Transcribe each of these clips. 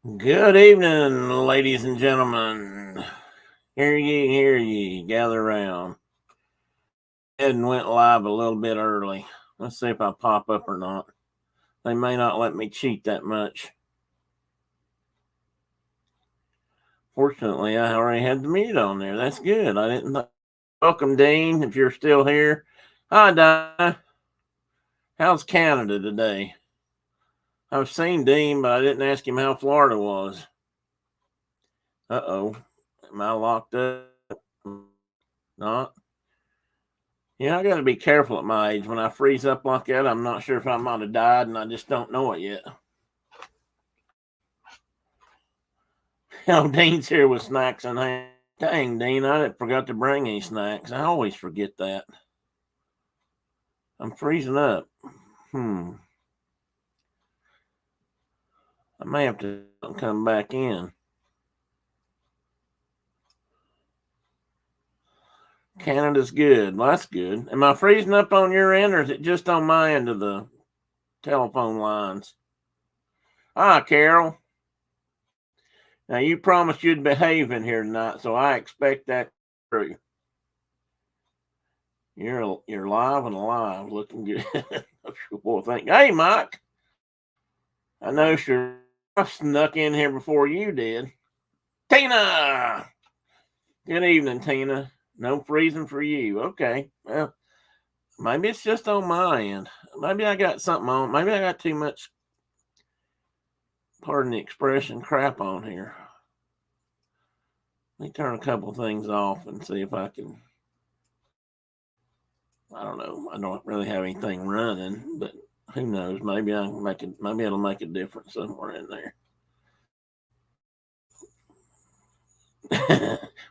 Good evening, ladies and gentlemen. Hear ye, gather round. Ed went live a little bit early. Let's see if I pop up or not. They may not let me cheat that much. Fortunately, I already had the mute on there. That's good. I didn't. Welcome, Dean, if you're still here. Hi, Di. How's Canada today? I've seen Dean, but I didn't ask him how Florida was. Uh-oh. Am I locked up? Not? Yeah, I got to be careful at my age. When I freeze up like that, I'm not sure if I might have died, and I just don't know it yet. Oh, Dean's here with snacks and ham. Dang, Dean, I forgot to bring any snacks. I always forget that. I'm freezing up. I may have to come back in. Canada's good. Well, that's good. Am I freezing up on your end, or is it just on my end of the telephone lines? Ah, Carol. Now, you promised you'd behave in here tonight, so I expect that true. You're live and alive, looking good. Well, hey, Mike. I know I snuck in here before you did. Tina! Good evening, Tina. No freezing for you. Okay. Well, maybe it's just on my end. Maybe I got something on. Maybe I got too much, pardon the expression, crap on here. Let me turn a couple things off and see if I can. I don't know. I don't really have anything running, but who knows? Maybe I can make it. Maybe it'll make a difference somewhere in there.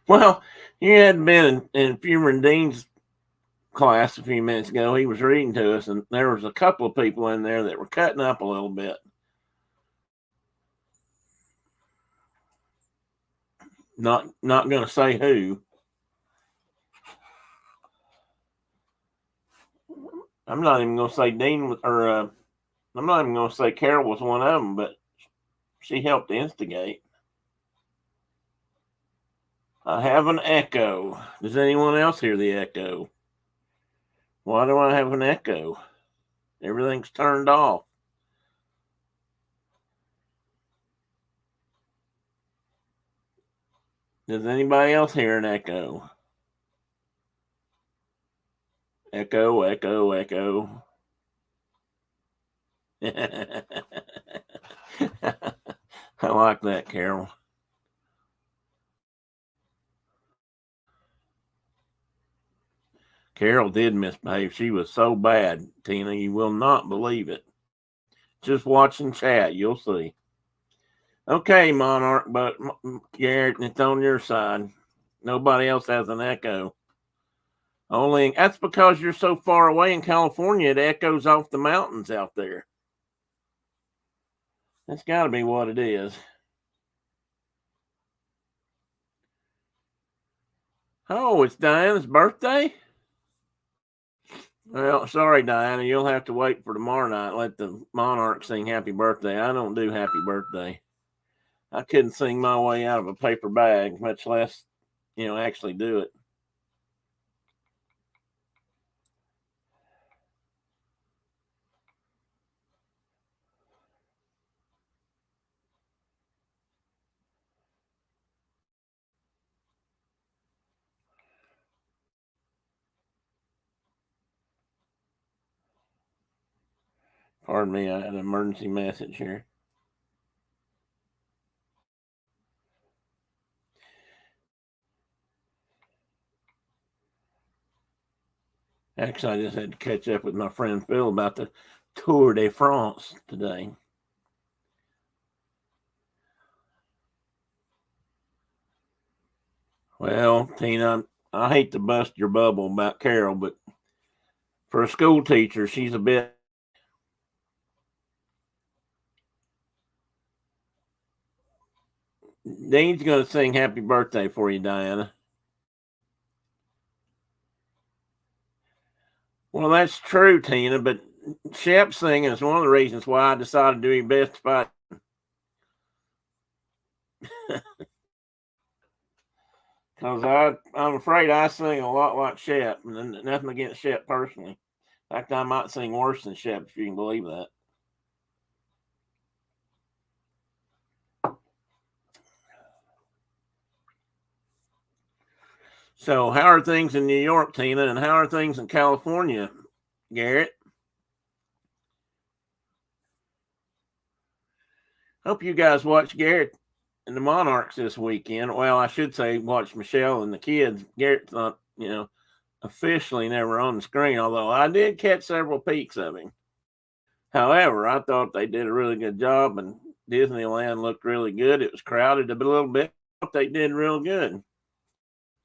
Well, you had been in Fumer Dean's class a few minutes ago. He was reading to us, and there was a couple of people in there that were cutting up a little bit. Not going to say who. I'm not even going to say Dean or I'm not even going to say Carol was one of them, but she helped instigate. I have an echo. Does anyone else hear the echo? Why do I have an echo? Everything's turned off. Does anybody else hear an echo? Echo, echo, echo. I like that, Carol. Carol did misbehave. She was so bad, Tina, you will not believe it. Just watching chat, you'll see. Okay, Monarch, but Garrett, it's on your side. Nobody else has an echo. Only that's because you're so far away in California, it echoes off the mountains out there. That's got to be what it is. Oh, it's Diana's birthday? Well, sorry, Diana. You'll have to wait for tomorrow night. Let the Monarch sing happy birthday. I don't do happy birthday. I couldn't sing my way out of a paper bag, much less, actually do it. Pardon me, I had an emergency message here. Actually, I just had to catch up with my friend Phil about the Tour de France today. Well, Tina, I hate to bust your bubble about Carol, but for a school teacher, she's a bit. Dean's going to sing happy birthday for you, Diana. Well, that's true, Tina, but Shep singing is one of the reasons why I decided to do his best fight. Because I'm afraid I sing a lot like Shep, and nothing against Shep personally. In fact, I might sing worse than Shep, if you can believe that. So, how are things in New York, Tina, and how are things in California, Garrett? Hope you guys watch Garrett and the Monarchs this weekend. Well, I should say watch Michelle and the kids. Garrett's not, officially never on the screen, although I did catch several peeks of him. However, I thought they did a really good job, and Disneyland looked really good. It was crowded a little bit, but they did real good.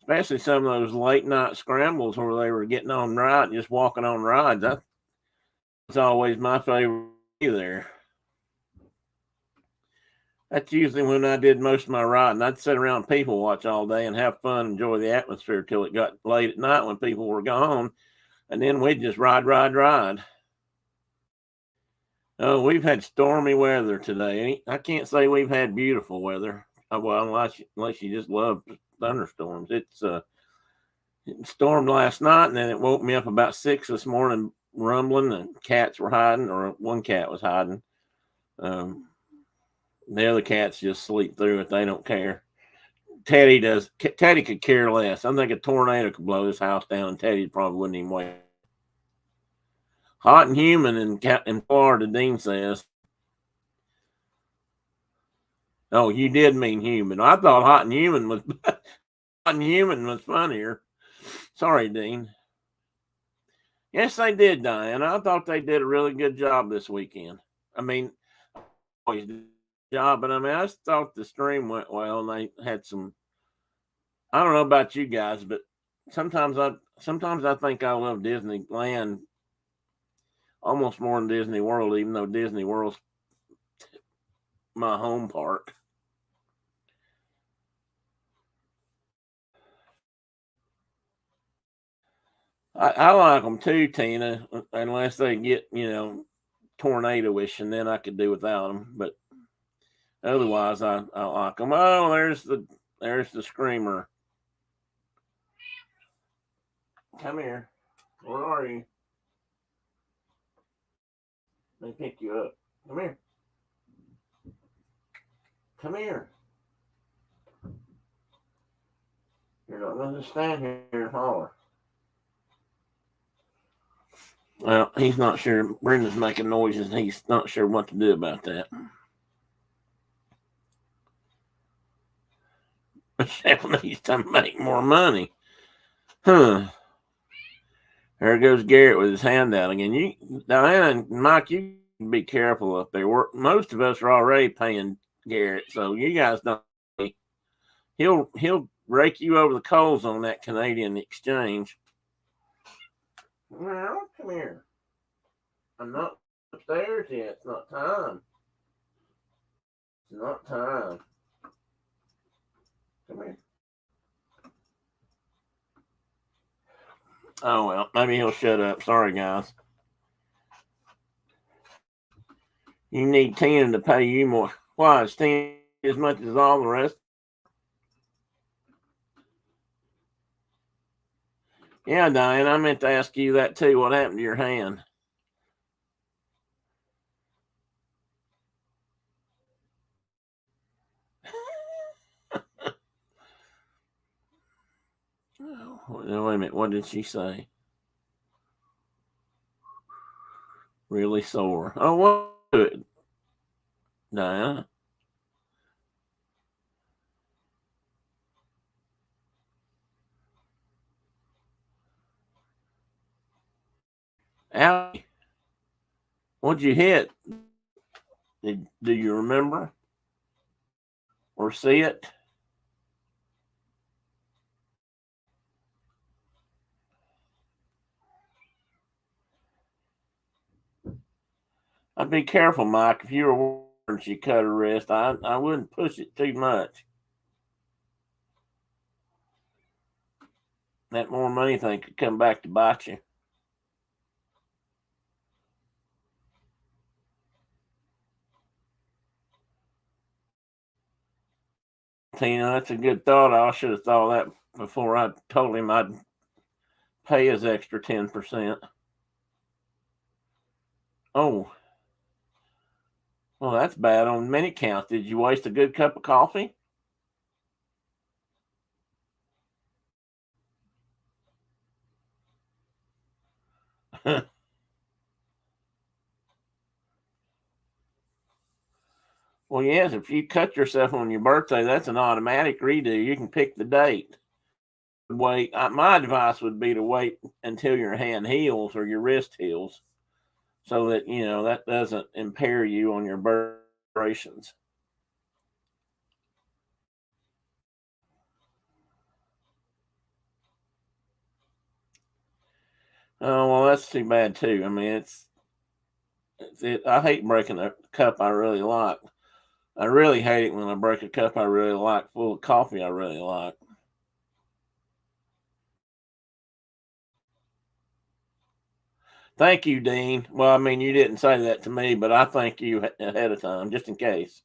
Especially some of those late night scrambles where they were getting on ride, just walking on rides. That's always my favorite there. That's usually when I did most of my riding. I'd sit around people watch all day and have fun, enjoy the atmosphere till it got late at night when people were gone, and then we'd just ride. Oh, we've had stormy weather today. I can't say we've had beautiful weather. Well, unless you just love thunderstorms. It stormed last night, and then it woke me up about 6 this morning, rumbling. And cats were hiding, or one cat was hiding. The other cats just sleep through it. They don't care. Teddy does. Teddy could care less. I think a tornado could blow this house down, and Teddy probably wouldn't even wait. Hot and humid in Florida, Dean says. Oh, you did mean human. I thought hot and human was hot and human was funnier. Sorry, Dean. Yes, they did, Diane. I thought they did a really good job this weekend. I mean, always did a job, but I mean, I just thought the stream went well, and they had some. I don't know about you guys, but sometimes I think I love Disneyland almost more than Disney World, even though Disney World's my home park. I like them too, Tina, unless they get tornado-ish, and then I could do without them. But otherwise, I like them. Oh, there's the screamer. Come here. Where are you? Let me pick you up. Come here. Come here. You're not going to stand here and holler. Well, he's not sure. Brenda's making noises, and he's not sure what to do about that. Michelle needs to make more money. Huh. There goes Garrett with his hand out again. Diana and Mike, you be careful up there. Most of us are already paying Garrett, so you guys don't. He'll rake you over the coals on that Canadian exchange. Well, come here. I'm not upstairs yet. It's not time. It's not time. Come here. Oh well, maybe he'll shut up. Sorry, guys. You need Tina to pay you more. Why is Tina as much as all the rest? Yeah, Diane, I meant to ask you that too. What happened to your hand? Oh, wait a minute. What did she say? Really sore. Oh, what? Good, Diana. Ow. What'd you hit? Do you remember or see it? I'd be careful, Mike. If you were and she cut her wrist, I wouldn't push it too much. That more money thing could come back to bite you. Tina, that's a good thought. I should have thought that before I told him I'd pay his extra 10%. Oh, well, that's bad on many counts. Did you waste a good cup of coffee? Well, yes, if you cut yourself on your birthday, that's an automatic redo. You can pick the date. Wait, my advice would be to wait until your hand heals or your wrist heals so that, that doesn't impair you on your birth celebrations. Oh, well, that's too bad, too. I mean, I hate breaking a cup I really like. I really hate it when I break a cup I really like full of coffee I really like. Thank you, Dean. Well, I mean, you didn't say that to me, but I thank you ahead of time, just in case.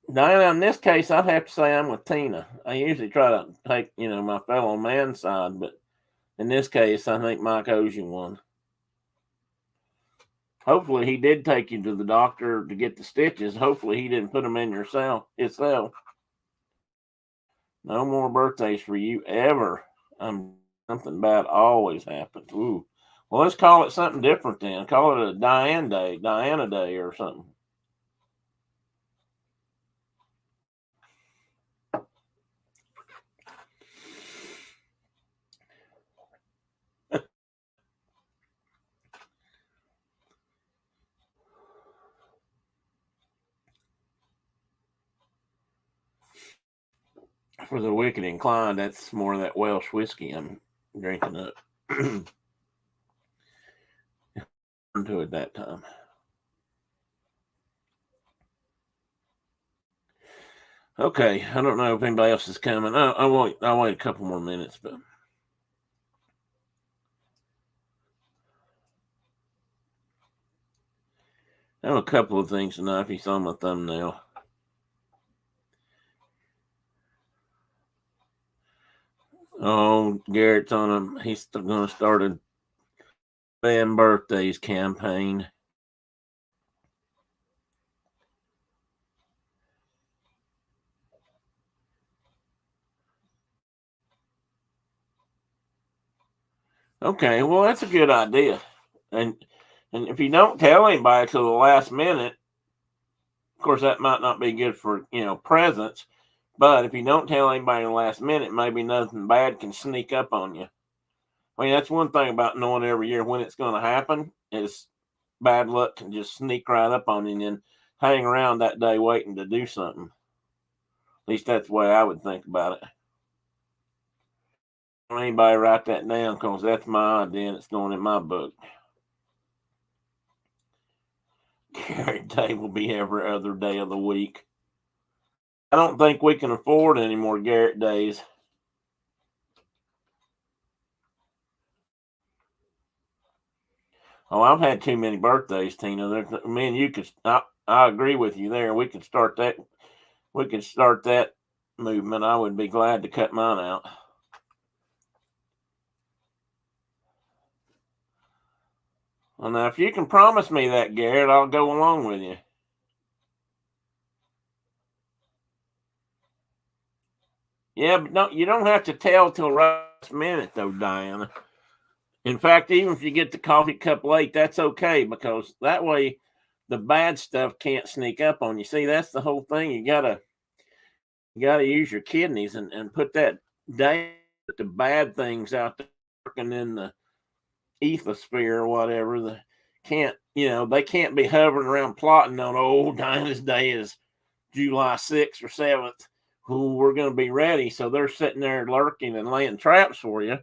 Now, in this case, I'd have to say I'm with Tina. I usually try to take, my fellow man's side, but in this case, I think Mike owes you one. Hopefully, he did take you to the doctor to get the stitches. Hopefully, he didn't put them in yourself itself. No more birthdays for you ever. Something bad always happens. Ooh. Well, let's call it something different then. Call it a Diana Day or something. For the wicked inclined, that's more of that Welsh whiskey I'm drinking up to it that time. Okay, I don't know if anybody else is coming. I'll wait a couple more minutes, but I have a couple of things tonight. If you saw my thumbnail. Oh, Garrett's on him. He's going to start a fan birthdays campaign. Okay, well that's a good idea, and if you don't tell anybody till the last minute, of course that might not be good for presents. But if you don't tell anybody in the last minute, maybe nothing bad can sneak up on you. I mean, that's one thing about knowing every year when it's going to happen is bad luck can just sneak right up on you and then hang around that day waiting to do something. At least that's the way I would think about it. Don't anybody write that down because that's my idea and it's going in my book. Garrett Day will be every other day of the week. I don't think we can afford any more Garrett Days. Oh, I've had too many birthdays, Tina. Me and you could. I agree with you there. We could start that. We could start that movement. I would be glad to cut mine out. Well, now, if you can promise me that, Garrett, I'll go along with you. Yeah, but you don't have to tell till last minute, though, Diana. In fact, even if you get the coffee cup late, that's okay because that way the bad stuff can't sneak up on you. See, that's the whole thing. You gotta use your kidneys and put that down, the bad things out there working in the ethosphere or whatever. They can't be hovering around plotting on Diana's Day is July 6th or 7th. Who we're going to be ready. So they're sitting there lurking and laying traps for you.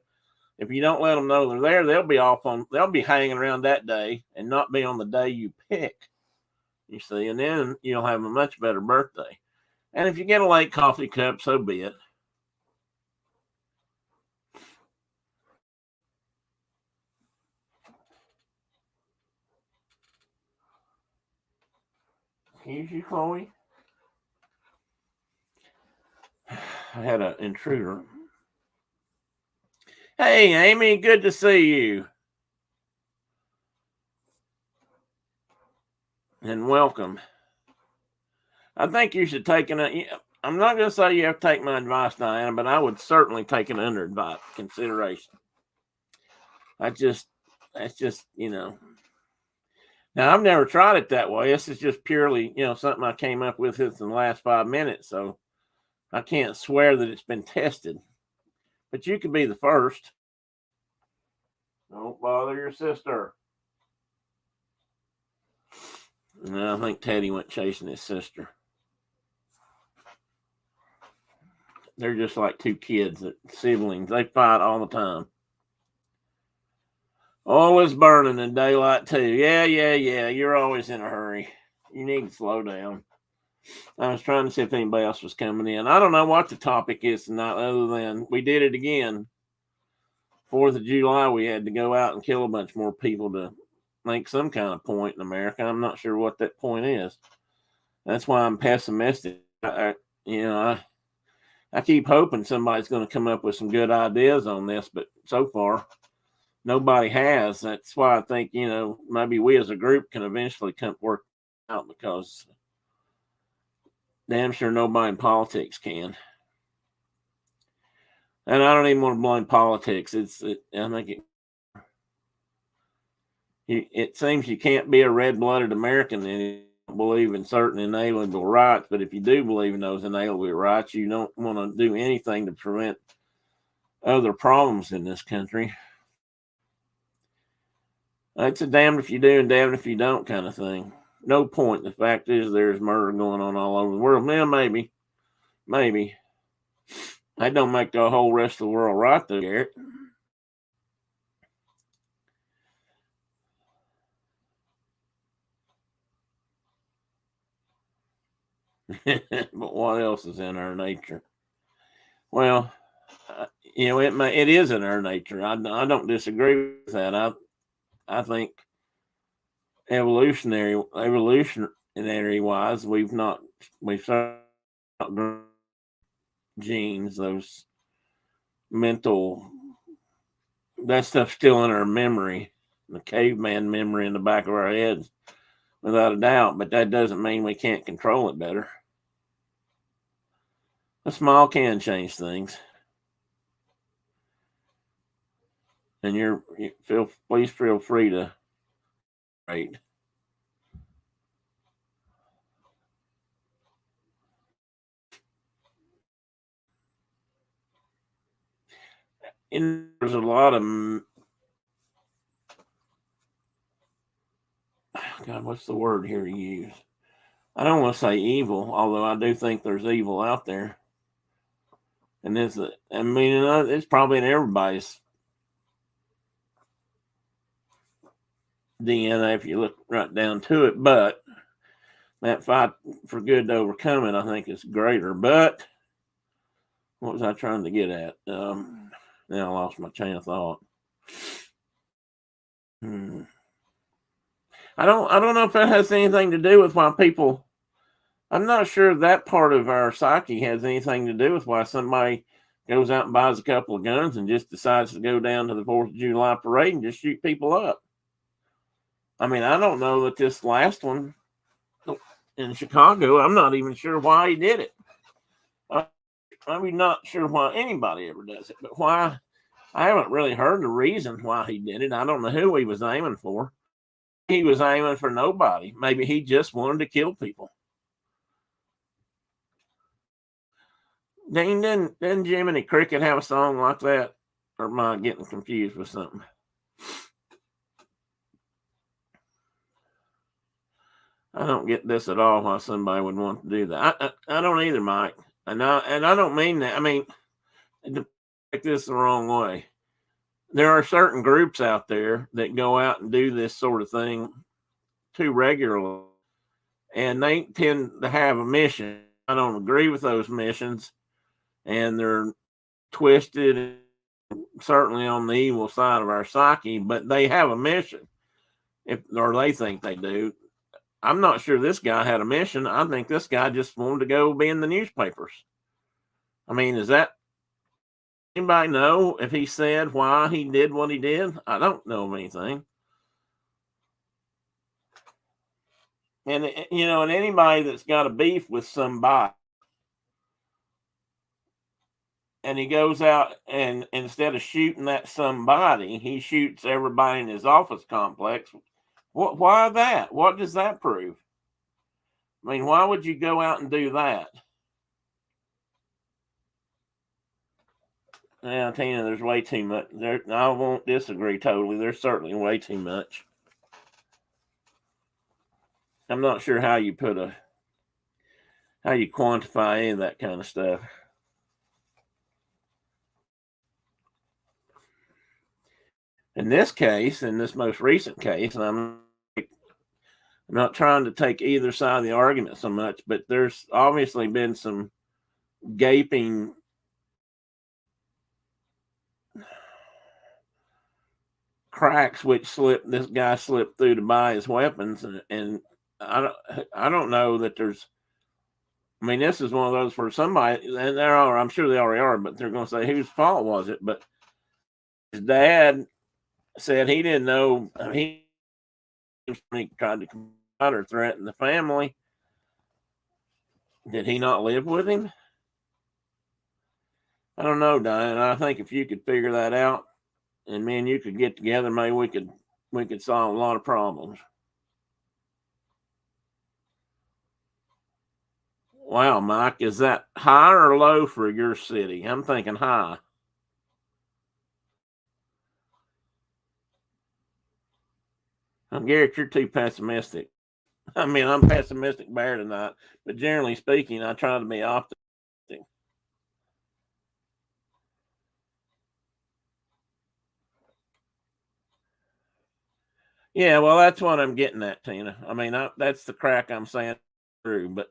If you don't let them know they're there, they'll be hanging around that day and not be on the day you pick. You see, and then you'll have a much better birthday. And if you get a late coffee cup, so be it. Excuse you, Chloe. I had an intruder. Hey, Amy, good to see you. And welcome. I think you should take I'm not going to say you have to take my advice, Diana, but I would certainly take it under consideration. That's just, Now, I've never tried it that way. This is just purely, something I came up with in the last 5 minutes. So I can't swear that it's been tested. But you could be the first. Don't bother your sister. No, I think Teddy went chasing his sister. They're just like two kids, siblings. They fight all the time. Always burning in daylight too. Yeah. You're always in a hurry. You need to slow down. I was trying to see if anybody else was coming in. I don't know what the topic is tonight, other than we did it again. 4th of July, we had to go out and kill a bunch more people to make some kind of point in America. I'm not sure what that point is. That's why I'm pessimistic. I keep hoping somebody's going to come up with some good ideas on this, but so far, nobody has. That's why I think, maybe we as a group can eventually work out, because damn sure nobody in politics can. And I don't even want to blame politics. I think it seems you can't be a red-blooded American and believe in certain inalienable rights. But if you do believe in those inalienable rights, you don't want to do anything to prevent other problems in this country. It's a damned if you do and damned if you don't kind of thing. No point. The fact is, there's murder going on all over the world. Now, maybe. That don't make the whole rest of the world right, though, Garrett. But what else is in our nature? Well, it is in our nature. I don't disagree with that. I think evolutionary wise, we've not grown genes, those mental, that stuff's still in our memory, the caveman memory in the back of our heads, without a doubt. But that doesn't mean we can't control it better. A smile can change things. And please feel free to rate. And there's a lot of, God, what's the word here to use? I don't want to say evil, although I do think there's evil out there. And it's probably in everybody's DNA if you look right down to it. But that fight for good to overcome it, I think, is greater. But what was I trying to get at? Now I lost my train of thought. I don't know if that has anything to do with why people. I'm not sure that part of our psyche has anything to do with why somebody goes out and buys a couple of guns and just decides to go down to the 4th of July parade and just shoot people up. I mean, I don't know that this last one in Chicago, I'm not even sure why he did it. I'm not sure why anybody ever does it, but why? I haven't really heard the reason why he did it. I don't know who he was aiming for. He was aiming for nobody. Maybe he just wanted to kill people. Didn't Jiminy Cricket have a song like that? Or am I getting confused with something? I don't get this at all, why somebody would want to do that. I don't either, Mike. And I don't mean that. I mean, to take this the wrong way. There are certain groups out there that go out and do this sort of thing too regularly, and they tend to have a mission. I don't agree with those missions, and they're twisted, certainly on the evil side of our psyche, but they have a mission, or they think they do. I'm not sure this guy had a mission. I think this guy just wanted to go be in the newspapers. I mean, is that anybody know if he said why he did what he did? I don't know of anything. And and anybody that's got a beef with somebody, and he goes out and instead of shooting that somebody, he shoots everybody in his office complex. Why that? What does that prove? I mean, why would you go out and do that? Yeah, Tina, there's way too much. I won't disagree totally. There's certainly way too much. I'm not sure how you quantify any of that kind of stuff. In this case, in this most recent case, and I'm not trying to take either side of the argument so much, but there's obviously been some gaping cracks which this guy slipped through to buy his weapons, and I don't know that there's. I mean, this is one of those where somebody, and I'm sure they already are, but they're going to say whose fault was it? But his dad said he didn't know. He tried to confront or threaten the family. Did he not live with him? I don't know, Diane. I think if you could figure that out, and me and you could get together, maybe we could solve a lot of problems. Wow, Mike, is that high or low for your city? I'm thinking high. Garrett, you're too pessimistic. I mean, I'm pessimistic bear tonight, but generally speaking, I try to be optimistic. Yeah, well, that's what I'm getting at, Tina. I mean, that's the crack I'm saying through, but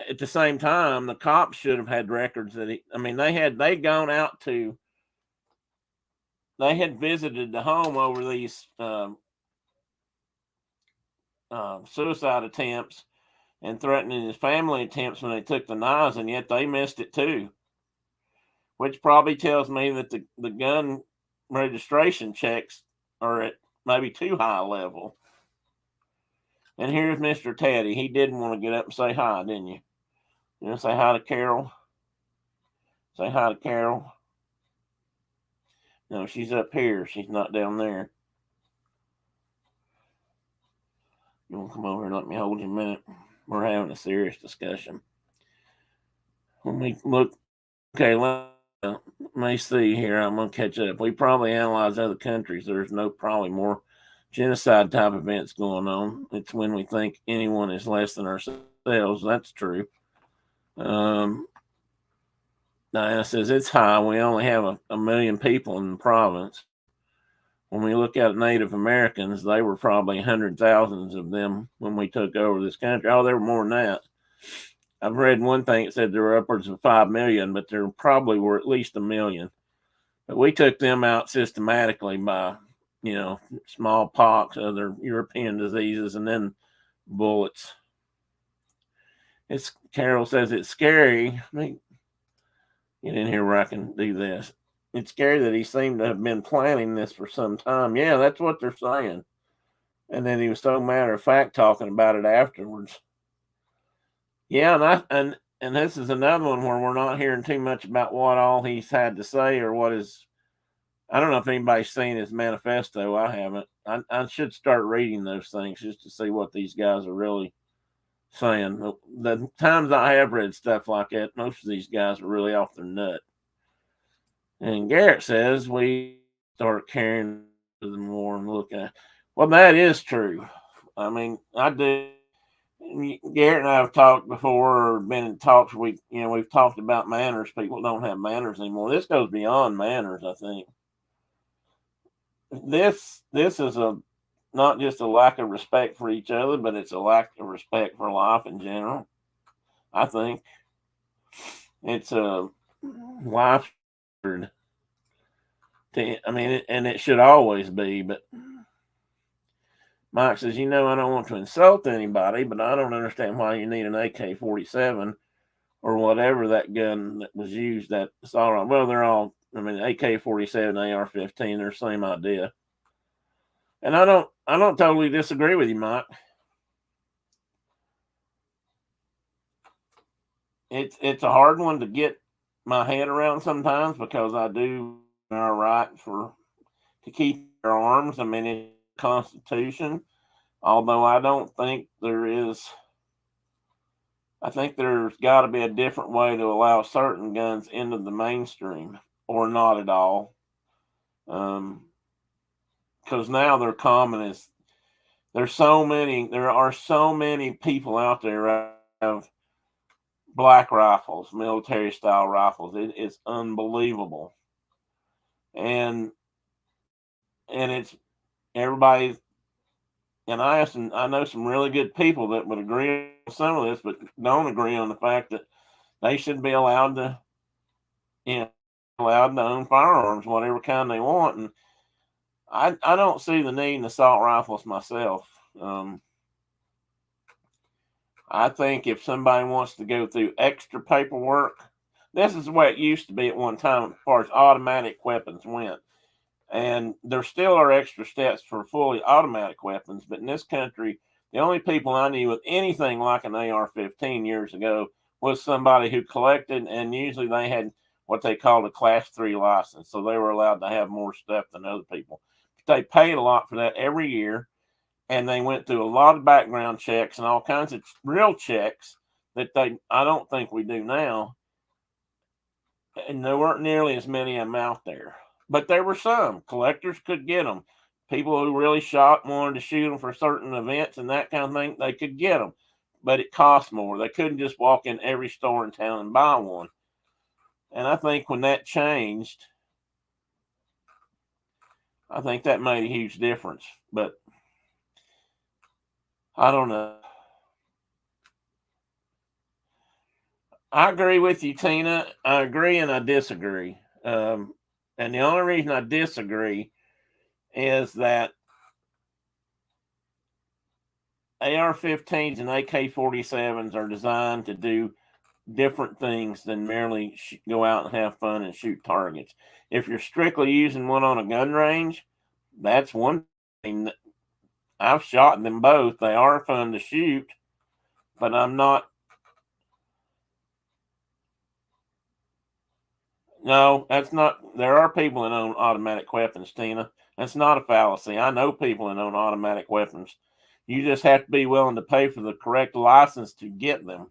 at the same time, the cops should have had records that I mean, they'd gone out to, they had visited the home over these suicide attempts and threatening his family attempts when they took the knives, and yet they missed it too, which probably tells me that the gun registration checks are at maybe too high a level. And here's Mr. Teddy. He didn't want to get up and say hi, didn't you? You want to say hi to Carol? Say hi to Carol. No, she's up here. She's not down there. You want to come over and let me hold you a minute? We're having a serious discussion. Let me look. Okay, let me see here. I'm going to catch up. We probably analyze other countries. There's probably more genocide type events going on. It's when we think anyone is less than ourselves. That's true. Diana says it's high. We only have a million people in the province. When we look at Native Americans, they were probably hundred thousands of them when we took over this country. Oh, there were more than that. I've read one thing that said there were upwards of 5 million, but there probably were at least 1 million. But we took them out systematically by, smallpox, other European diseases, and then bullets. Carol says it's scary. Let me get in here where I can do this. It's scary that he seemed to have been planning this for some time. Yeah, that's what they're saying. And then he was so matter of fact talking about it afterwards. Yeah, and this is another one where we're not hearing too much about what all he's had to say or what is. I don't know if anybody's seen his manifesto. I haven't. I should start reading those things just to see what these guys are really saying. The times I have read stuff like that, most of these guys are really off their nut. And Garrett says we start caring more and looking at. Well, that is true. I mean, I do. Garrett and I have talked before, or been in talks. We've talked about manners. People don't have manners anymore. This goes beyond manners. I think this is not just a lack of respect for each other, but it's a lack of respect for life in general. I think it's a life. I mean, and it should always be, but Mike says, I don't want to insult anybody, but I don't understand why you need an AK-47 or whatever that gun that was used. That assault rifle. Well, they're all, AK-47, AR-15, they're the same idea. And I don't totally disagree with you, Mike. It's a hard one to get my head around sometimes because I do our right to keep our arms. It's the Constitution. Although I don't think there is. I think there's got to be a different way to allow certain guns into the mainstream, or not at all. Because now they're common as there are so many people out there who have black rifles, military style rifles. It's unbelievable, and it's everybody. And I know some really good people that would agree on some of this, but don't agree on the fact that they should be allowed to, own firearms, whatever kind they want. And I don't see the need in assault rifles myself. I think if somebody wants to go through extra paperwork, this is the way it used to be at one time as far as automatic weapons went. And there still are extra steps for fully automatic weapons, but in this country, the only people I knew with anything like an AR-15 years ago was somebody who collected, and usually they had what they called a Class 3 license, so they were allowed to have more stuff than other people. But they paid a lot for that every year, and they went through a lot of background checks and all kinds of real checks that I don't think we do now, and there weren't nearly as many of them out there. But there were some. Collectors could get them. People who really shot and wanted to shoot them for certain events and that kind of thing, they could get them. But it cost more. They couldn't just walk in every store in town and buy one. And I think when that changed, I think that made a huge difference. But I don't know. I agree with you, Tina. I agree and I disagree. And the only reason I disagree is that AR-15s and AK-47s are designed to do different things than merely go out and have fun and shoot targets. If you're strictly using one on a gun range, that's one thing. I've shot them both. They are fun to shoot, but I'm not. No, that's not. There are people that own automatic weapons, Tina. That's not a fallacy. I know people that own automatic weapons. You just have to be willing to pay for the correct license to get them.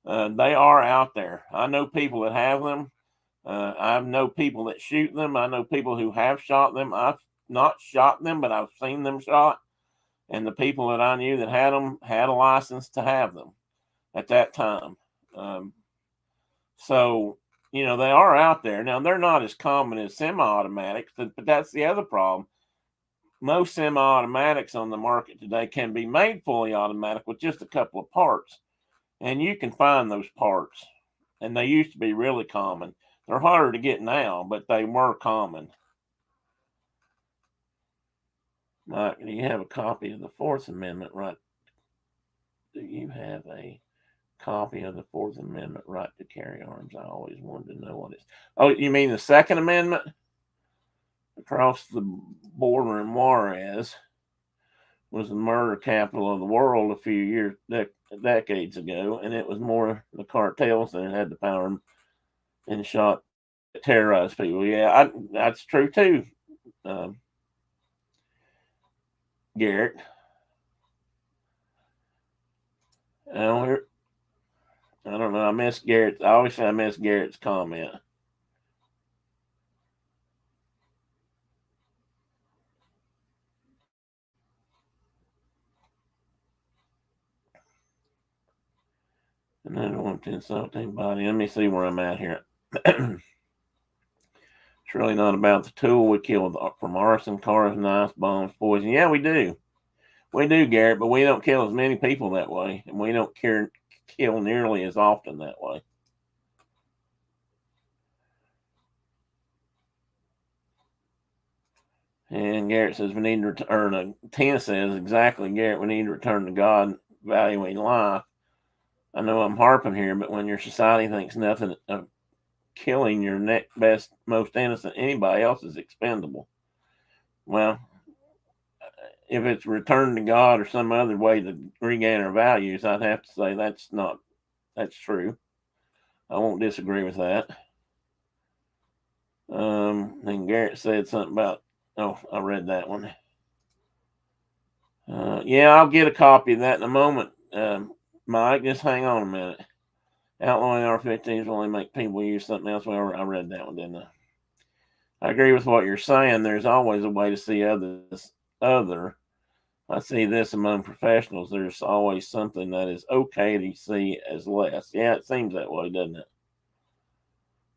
They are out there. I know people that have them. I know people that shoot them. I know people who have shot them. I've not shot them, but I've seen them shot. And the people that I knew that had them had a license to have them at that time. So, they are out there. Now, they're not as common as semi-automatics, but that's the other problem. Most semi-automatics on the market today can be made fully automatic with just a couple of parts. And you can find those parts. And they used to be really common. They're harder to get now, but they were common. Mike, do you have a copy of the Fourth Amendment right? Do you have a copy of the Fourth Amendment right to carry arms? I always wanted to know what it's. Oh, you mean the Second Amendment? Across the border in Juarez was the murder capital of the world a few decades ago, and it was more the cartels that had the power and terrorized people. Yeah, that's true too, Garrett. I don't know. I miss Garrett. Obviously, I miss Garrett's comment. And I don't want to insult anybody. Let me see where I'm at here. It's really not about the tool we kill from arson, cars, knives, bombs, poison. Yeah, we do. We do, Garrett, but we don't kill as many people that way, and we don't kill nearly as often that way. And Garrett says we need to return. Tina says exactly, Garrett, we need to return to God, valuing life. I know I'm harping here, but when your society thinks nothing of killing your next best, most innocent anybody else is expendable, well, if it's returned to God or some other way to regain our values, I'd have to say that's true. I won't disagree with that. Then Garrett said something about, I read that one. Yeah, I'll get a copy of that in a moment. Mike, just hang on a minute. Outlawing R-15s will only make people use something else. Well, I read that one, didn't I? I agree with what you're saying. There's always a way to see others other. I see this among professionals. There's always something that is okay to see as less. Yeah, it seems that way, doesn't it?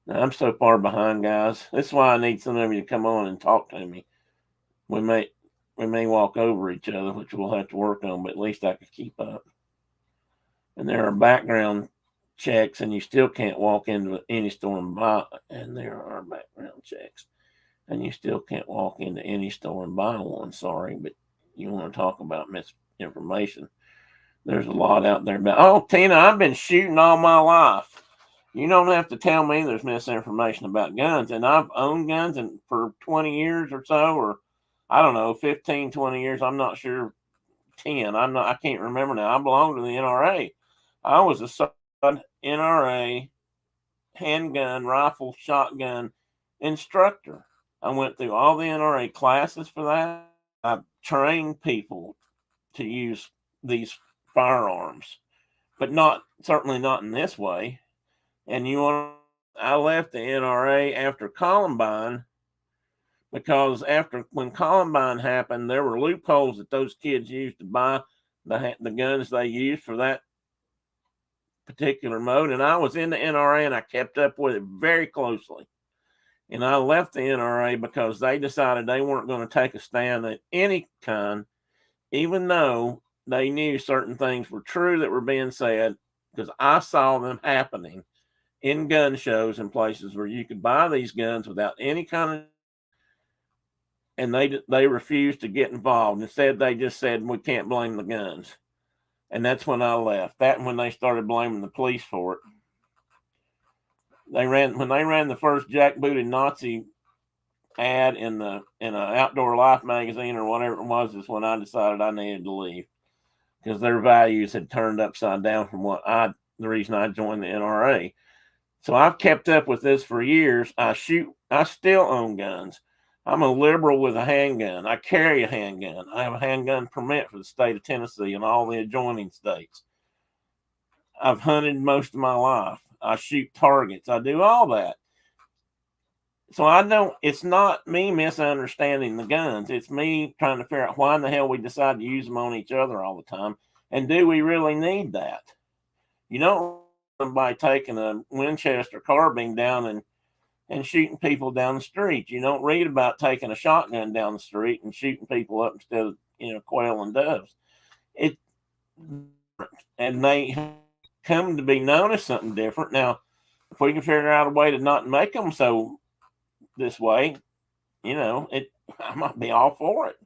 Now, I'm so far behind, guys. That's why I need some of you to come on and talk to me. We may walk over each other, which we'll have to work on, but at least I can keep up. And there are background checks, and you still can't walk into any store and buy. And there are background checks, and you still can't walk into any store and buy one. Sorry, but you want to talk about misinformation? There's a lot out there about. Oh, Tina, I've been shooting all my life. You don't have to tell me there's misinformation about guns, and I've owned guns and for 20 years or so, or I don't know, 15, 20 years. I'm not sure. 10. I can't remember now. I belong to the NRA. I was a certified NRA handgun, rifle, shotgun instructor. I went through all the NRA classes for that. I trained people to use these firearms, but certainly not in this way. And I left the NRA after Columbine because when Columbine happened, there were loopholes that those kids used to buy the guns they used for that particular mode. And I was in the NRA and I kept up with it very closely. And I left the NRA because they decided they weren't going to take a stand at any kind, even though they knew certain things were true that were being said, because I saw them happening in gun shows and places where you could buy these guns without any kind of, and they refused to get involved. Instead, they just said, we can't blame the guns. And that's when I left. That and when they started blaming the police for it. When they ran the first jackbooted Nazi ad in an Outdoor Life magazine or whatever it was, is when I decided I needed to leave, because their values had turned upside down from the reason I joined the NRA. So I've kept up with this for years. I still own guns. I'm a liberal with a handgun. I carry a handgun. I have a handgun permit for the state of Tennessee and all the adjoining states. I've hunted most of my life. I shoot targets. I do all that. So it's not me misunderstanding the guns. It's me trying to figure out why in the hell we decide to use them on each other all the time. And do we really need that? You don't by taking a Winchester carbine down and shooting people down the street. You don't read about taking a shotgun down the street and shooting people up instead of, quail and doves. And they come to be known as something different. Now, if we can figure out a way to not make them so this way, I might be all for it.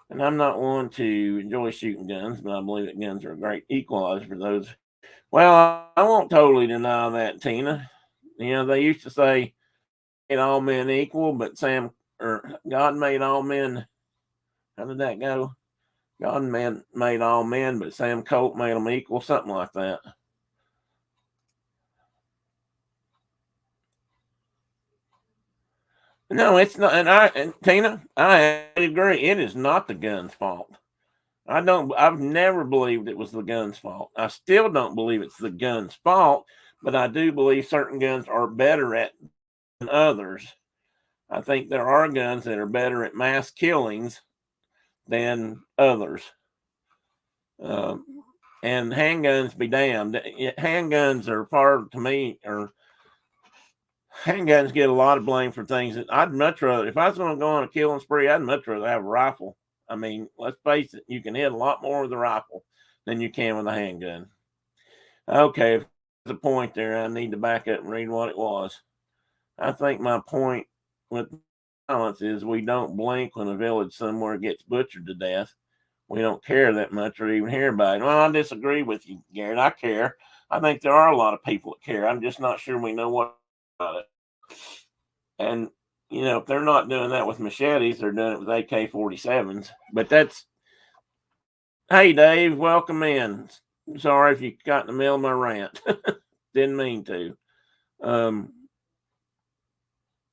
And I'm not one to enjoy shooting guns, but I believe that guns are a great equalizer for those. Well, I won't totally deny that, Tina. They used to say made all men equal, but God made all men. How did that go? God made all men, but Sam Colt made them equal, something like that. No, it's not. And Tina, I agree. It is not the gun's fault. I've never believed it was the gun's fault. I still don't believe it's the gun's fault, but I do believe certain guns are better at than others. I think there are guns that are better at mass killings than others. And handguns be damned. Handguns are handguns get a lot of blame for things that I'd much rather, if I was going to go on a killing spree, I'd much rather have a rifle. I mean, let's face it, you can hit a lot more with a rifle than you can with a handgun. Okay, the point there, I need to back up and read what it was. I think my point with balance is we don't blink when a village somewhere gets butchered to death. We don't care that much or even hear about it. Well, I disagree with you, Garrett. I care. I think there are a lot of people that care. I'm just not sure we know what about it. And, if they're not doing that with machetes, they're doing it with AK 47s. But hey, Dave, welcome in. Sorry if you got in the middle of my rant. Didn't mean to.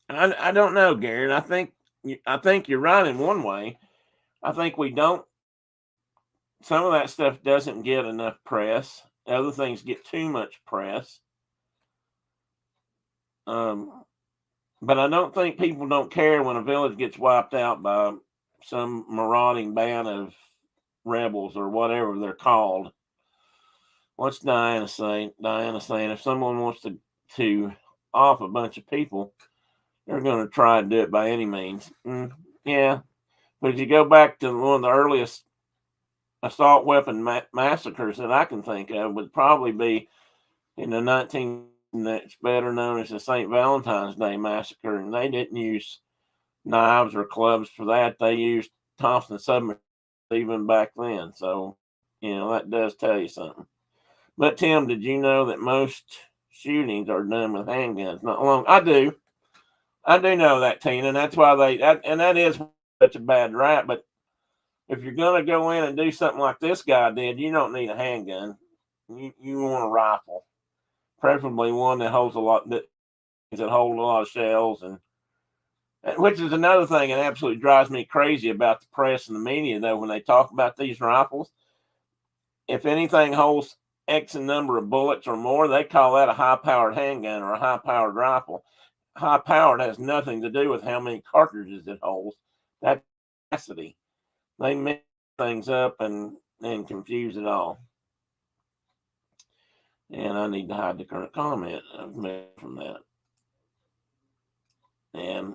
I don't know, Garrett. I think you're right in one way. I think we don't. Some of that stuff doesn't get enough press. Other things get too much press. But I don't think people don't care when a village gets wiped out by some marauding band of rebels or whatever they're called. What's Diana saying? Diana saying if someone wants to off a bunch of people, they're going to try to do it by any means. Yeah, but if you go back to one of the earliest assault weapon massacres that I can think of, would probably be in the 19. That's better known as the St. Valentine's Day Massacre, and they didn't use knives or clubs for that. They used Thompson submachine even back then. So, that does tell you something. But Tim, did you know that most shootings are done with handguns? Not long. I do know that, Tina, and that's why that is such a bad rap. But if you're gonna go in and do something like this guy did, you don't need a handgun. You want a rifle. Preferably one that holds a lot of shells, and which is another thing that absolutely drives me crazy about the press and the media, though, when they talk about these rifles. If anything holds X number of bullets or more, they call that a high-powered handgun or a high-powered rifle. High-powered has nothing to do with how many cartridges it holds. That's capacity. They mix things up and confuse it all. And I need to hide the current comment I've made from that. And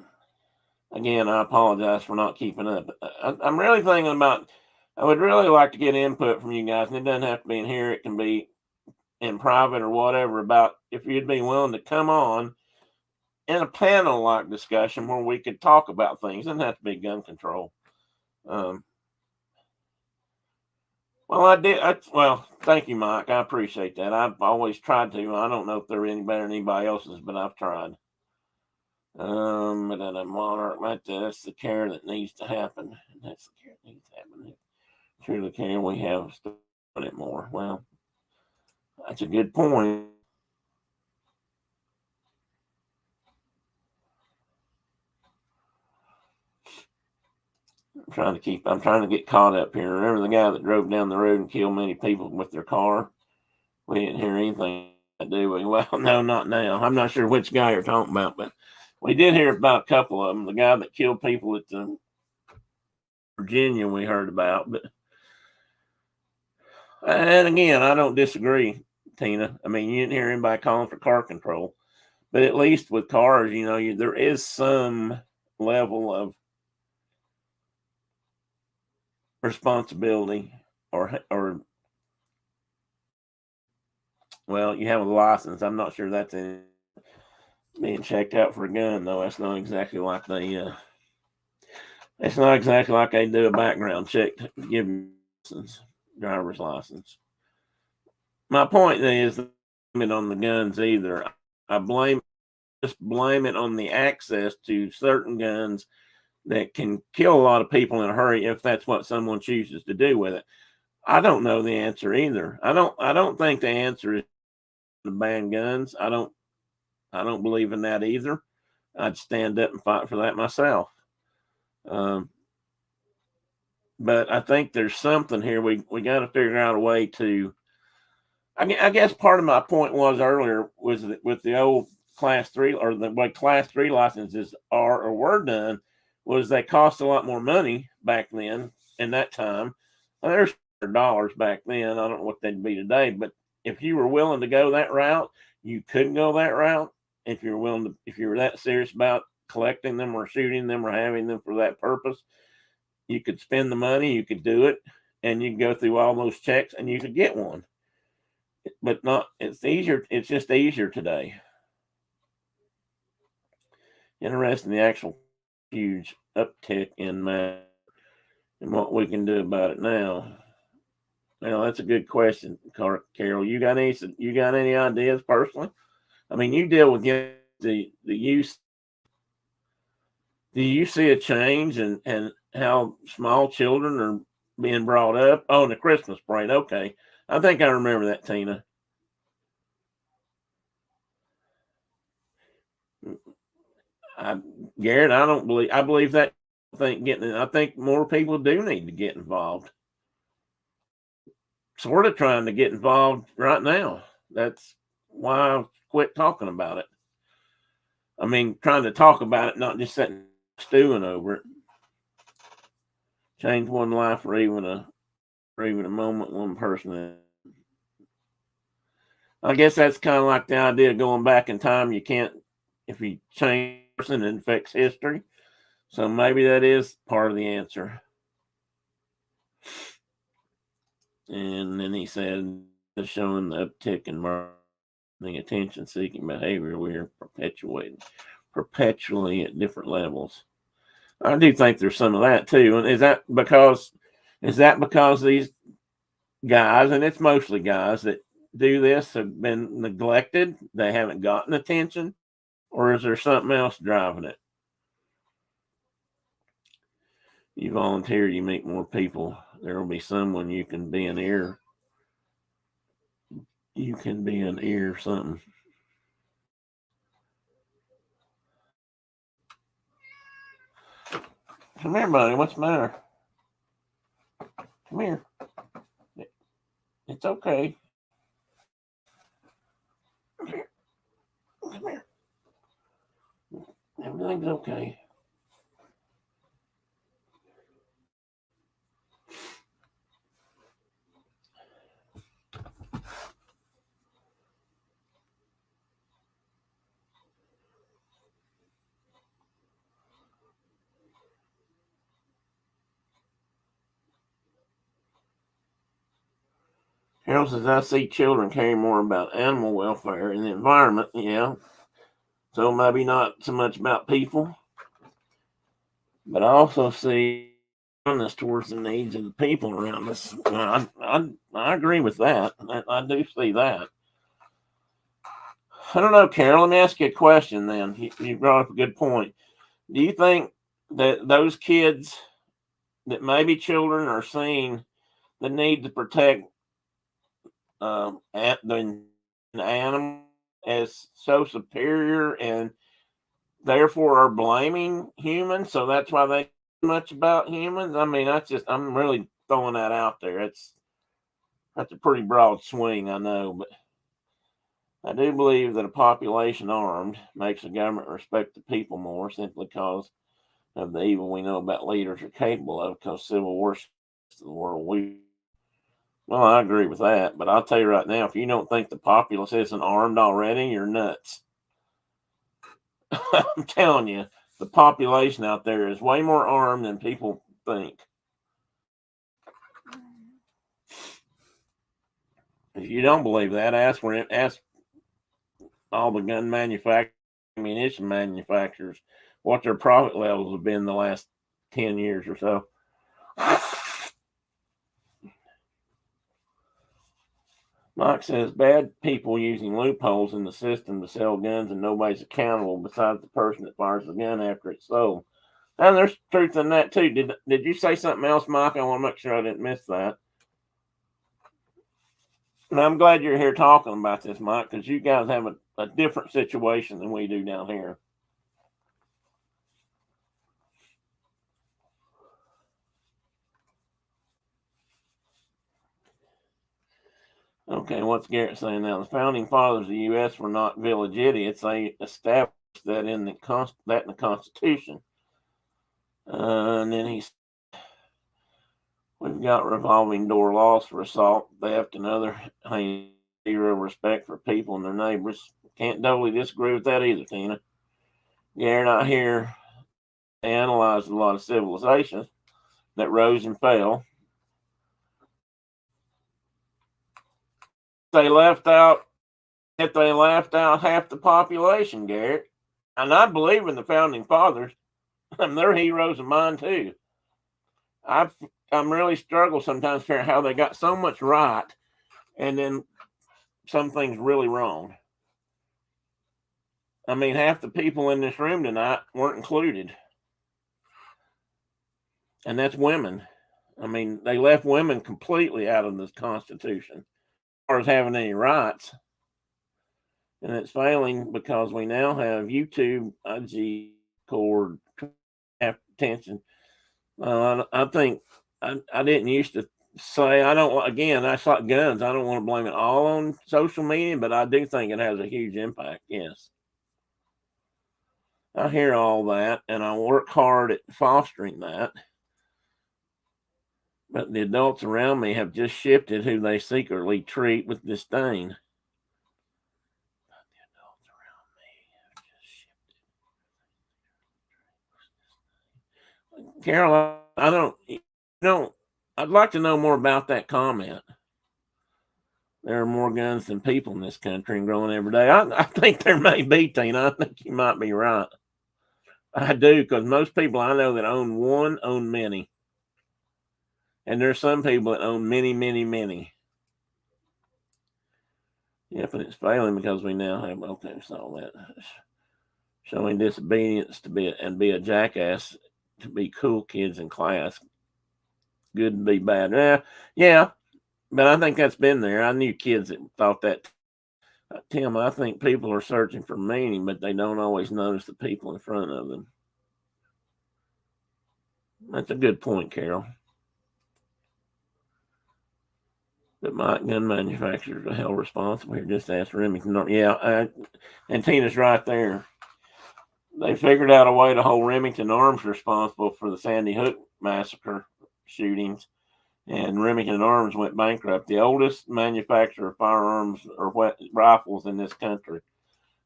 again, I apologize for not keeping up. I'm really thinking about, I would really like to get input from you guys, and it doesn't have to be in here. It can be in private or whatever, about if you'd be willing to come on in a panel-like discussion where we could talk about things. It doesn't have to be gun control. Well, thank you, Mike. I appreciate that. I've always tried to. I don't know if they're any better than anybody else's, but I've tried. Monarch, that's the care that needs to happen. That's the care that needs to happen. Truly care we have to put it more. Well, that's a good point. I'm trying to get caught up here. Remember the guy that drove down the road and killed many people with their car? We didn't hear anything, do we? Well, no, not now. I'm not sure which guy you're talking about, but we did hear about a couple of them. The guy that killed people at the Virginia we heard about, and again, I don't disagree, Tina. I mean, you didn't hear anybody calling for car control, but at least with cars, there is some level of responsibility, or well, you have a license. I'm not sure that's being checked out for a gun, though. That's not exactly like it's not exactly like they do a background check to give you driver's license. My point is, blame it on the guns either. Just blame it on the access to certain guns that can kill a lot of people in a hurry if that's what someone chooses to do with it. I don't know the answer either. I don't think the answer is to ban guns. I don't believe in that either. I'd stand up and fight for that myself. But I think there's something here. We got to figure out a way to. I guess part of my point was earlier was that with the old Class 3, or the way Class 3 licenses are or were done, was they cost a lot more money back then in that time. Well, there's dollars back then. I don't know what they'd be today, but if you were willing to go that route, you could go that route. If you were that serious about collecting them or shooting them or having them for that purpose, you could spend the money, you could do it, and you could go through all those checks and you could get one. But it's easier. It's just easier today. Interesting, the actual huge uptick in mass and what we can do about it now. Now that's a good question, Carol. You got any ideas personally? I mean, you deal with the youth. Do you see a change in how small children are being brought up? Oh, in the Christmas parade. Okay, I think I remember that, Tina. Garrett, I believe that. I think more people do need to get involved. Sort of trying to get involved right now. That's why I quit talking about it. I mean, trying to talk about it, not just sitting stewing over it. Change one life or even a moment, one person. I guess that's kind of like the idea of going back in time. You can't, if you change a person, it affects history. So maybe that is part of the answer. And then he said, showing the uptick in the attention-seeking behavior we are perpetually at different levels. I do think there's some of that too. And is that because these guys, and it's mostly guys that do this, have been neglected? They haven't gotten attention, or is there something else driving it? You volunteer, you meet more people. There will be someone you can be an ear. You can be an ear something. Come here, buddy. What's the matter? Come here. It's okay. Come here. Come here. Everything's okay. Carol says, I see children caring more about animal welfare and the environment. Yeah. So maybe not so much about people. But I also see honest towards the needs of the people around us. I agree with that. I do see that. I don't know, Carol. Let me ask you a question then. You brought up a good point. Do you think that those kids that maybe children are seeing the need to protect the animal as so superior and therefore are blaming humans? So that's why they know much about humans? I mean, I'm really throwing that out there. That's a pretty broad swing, I know, but I do believe that a population armed makes the government respect the people more simply because of the evil we know about leaders are capable of, because civil war is the world well, I agree with that, but I'll tell you right now, if you don't think the populace isn't armed already, you're nuts. I'm telling you, the population out there is way more armed than people think. If you don't believe that, ask all the gun manufacturers, ammunition manufacturers, what their profit levels have been the last 10 years or so. Mike says, bad people using loopholes in the system to sell guns and nobody's accountable besides the person that fires the gun after it's sold. And there's truth in that too. Did you say something else, Mike? I want to make sure I didn't miss that. And I'm glad you're here talking about this, Mike, because you guys have a different situation than we do down here. Okay, what's Garrett saying now? The founding fathers of the U.S. were not village idiots. They established that in the Constitution. And then we've got revolving door laws for assault, theft, and other zero respect for people and their neighbors. Can't totally disagree with that either, Tina. Garrett, I hear they analyzed a lot of civilizations that rose and fell. If they left out half the population, Garrett, and I believe in the founding fathers, They're heroes of mine too. I'm really struggle sometimes figuring how they got so much right, and then some things really wrong. I mean, half the people in this room tonight weren't included, and that's women. I mean, they left women completely out of this Constitution as far as having any rights. And it's failing because we now have YouTube, IG, cord, attention. I think I didn't used to say, I don't, again, that's like guns. I don't want to blame it all on social media, but I do think it has a huge impact. Yes. I hear all that and I work hard at fostering that. But the adults around me have just shifted who they secretly treat with disdain. Carol, I don't, I'd like to know more about that comment. There are more guns than people in this country and growing every day. I think there may be, Tina. I think you might be right. I do, because most people I know that own one own many. And there's some people that own many, many, many. Yep, and it's failing because we now have, okay, so that showing disobedience to be a jackass, to be cool kids in class. Good to be bad. Yeah, but I think that's been there. I knew kids that thought that. Tim, I think people are searching for meaning, but they don't always notice the people in front of them. That's a good point, Carol. But my gun manufacturers are held responsible here. Just ask Remington. Yeah, and Tina's right there. They figured out a way to hold Remington Arms responsible for the Sandy Hook massacre shootings, and Remington Arms went bankrupt. The oldest manufacturer of firearms or rifles in this country,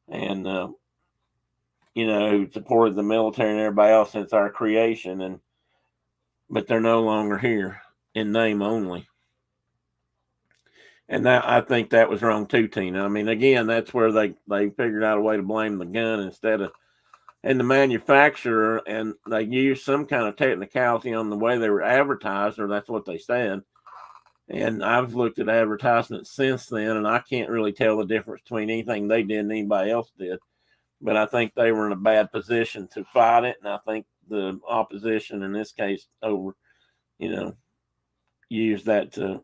and who supported the military and everybody else since our creation, but they're no longer here in name only. And that, I think that was wrong too, Tina. I mean, again, that's where they figured out a way to blame the gun instead of, and the manufacturer, and they used some kind of technicality on the way they were advertised, or that's what they said. And I've looked at advertisements since then, and I can't really tell the difference between anything they did and anybody else did. But I think they were in a bad position to fight it, and I think the opposition in this case used that to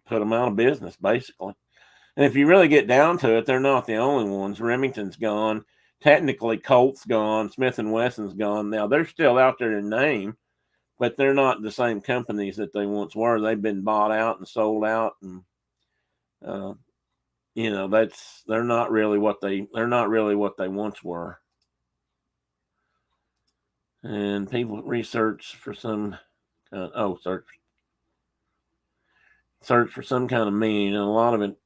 put them out of business, basically. And if you really get down to it, they're not the only ones. Remington's gone. Technically, Colt's gone. Smith & Wesson's gone. Now, they're still out there in name, but they're not the same companies that they once were. They've been bought out and sold out, and they're not really what they once were. And people research for some search for some kind of meaning, and a lot of it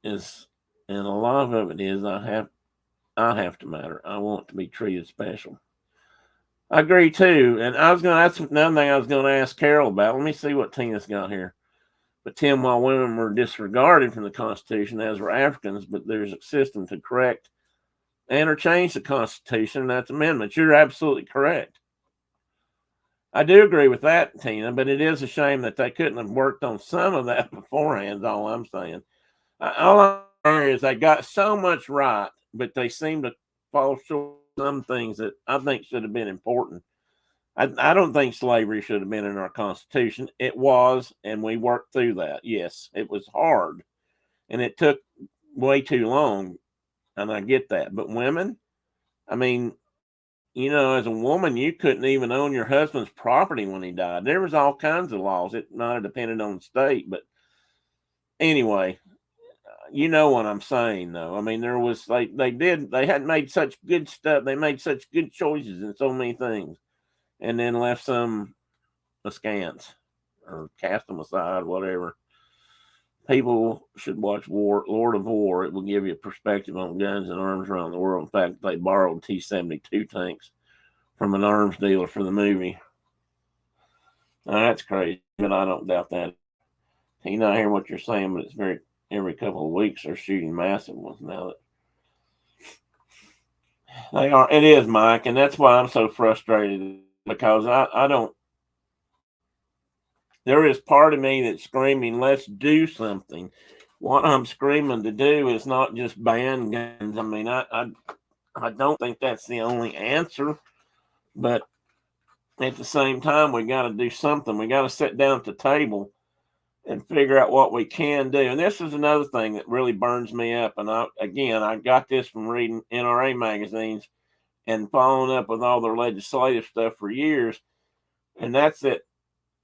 is I have to matter. I want to be treated special. I agree too. And that's another thing I was going to ask Carol about. Let me see what Tina's got here. But Tim, while women were disregarded from the Constitution, as were Africans, but there's a system to correct and or change the Constitution, and that's amendments. You're absolutely correct. I do agree with that, Tina, but it is a shame that they couldn't have worked on some of that beforehand, is all I'm saying. All I'm saying is they got so much right, but they seem to fall short of some things that I think should have been important. I don't think slavery should have been in our Constitution. It was, and we worked through that. Yes, it was hard, and it took way too long, and I get that. But women, I mean, as a woman, you couldn't even own your husband's property when he died. There was all kinds of laws. It might have depended on the state, but anyway, you know what I'm saying, though. I mean, there was they hadn't made such good stuff. They made such good choices in so many things, and then left some askance or cast them aside, whatever. People should watch Lord of War. It will give you a perspective on guns and arms around the world. In fact, they borrowed T-72 tanks from an arms dealer for the movie. Now, that's crazy, but I don't doubt that. You know, I hear what you're saying, but it's every couple of weeks they're shooting massive ones now. They are. It is, Mike, and that's why I'm so frustrated because I don't. There is part of me that's screaming, "Let's do something." What I'm screaming to do is not just ban guns. I mean, I don't think that's the only answer, but at the same time, we got to do something. We got to sit down at the table and figure out what we can do. And this is another thing that really burns me up. And I got this from reading NRA magazines and following up with all their legislative stuff for years. And that's that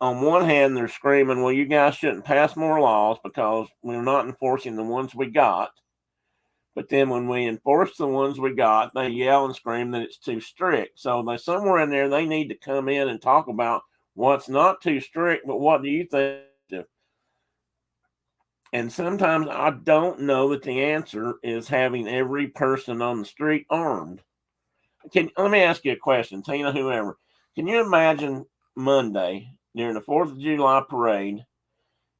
on one hand, they're screaming, well, you guys shouldn't pass more laws because we're not enforcing the ones we got. But then when we enforce the ones we got, they yell and scream that it's too strict. So they somewhere in there, they need to come in and talk about what's not too strict, but what do you think? And sometimes I don't know that the answer is having every person on the street armed. Let me ask you a question, Tina, whoever. Can you imagine Monday during the 4th of July parade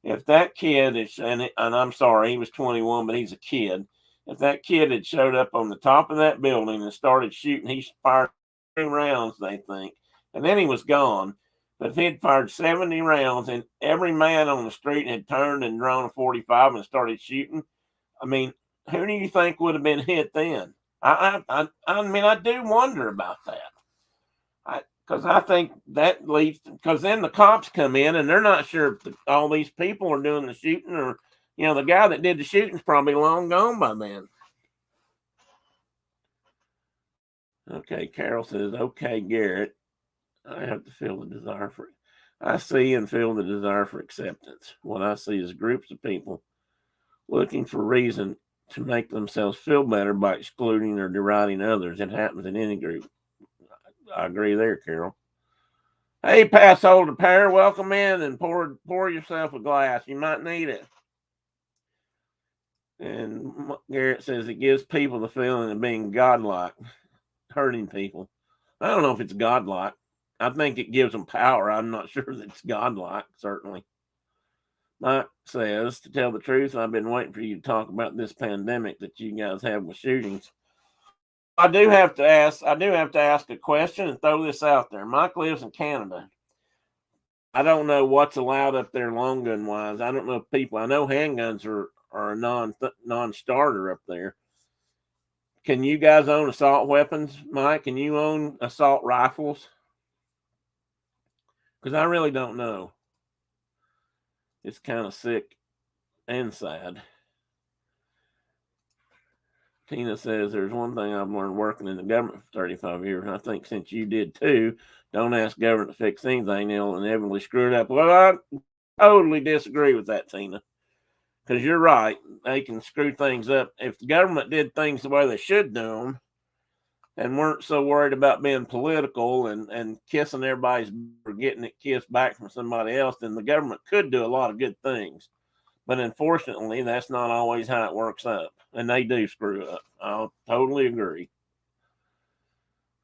if that kid is, and I'm sorry, he was 21, but he's a kid. If that kid had showed up on the top of that building and started shooting, he fired 2 rounds, they think, and then he was gone. But if he had fired 70 rounds and every man on the street had turned and drawn a 45 and started shooting, I mean, who do you think would have been hit then? I mean, I do wonder about that. Because I think that leads, because then the cops come in and they're not sure if all these people are doing the shooting or, the guy that did the shooting's probably long gone by then. Okay, Carol says, okay, Garrett, I have to feel the desire for it. I see and feel the desire for acceptance. What I see is groups of people looking for reason to make themselves feel better by excluding or deriding others. It happens in any group. I agree there, Carol. Hey, pass holder pair, welcome in and pour yourself a glass. You might need it. And Garrett says it gives people the feeling of being godlike, hurting people. I don't know if it's godlike. I think it gives them power. I'm not sure that it's godlike, certainly. Mike says, to tell the truth, I've been waiting for you to talk about this pandemic that you guys have with shootings. I do have to ask a question and throw this out there. Mike lives in Canada. I don't know what's allowed up there long gun wise. I don't know if people, I know handguns are a non-starter up there. Can you guys own assault weapons, Mike? Can you own assault rifles? Because I really don't know. It's kind of sick and sad. Tina says, there's one thing I've learned working in the government for 35 years, and I think since you did too, don't ask government to fix anything, they'll inevitably screw it up. Well, I totally disagree with that, Tina, because you're right. They can screw things up. If the government did things the way they should do them and weren't so worried about being political and kissing everybody's or getting it kissed back from somebody else, then the government could do a lot of good things. But unfortunately, that's not always how it works up. And they do screw up. I'll totally agree.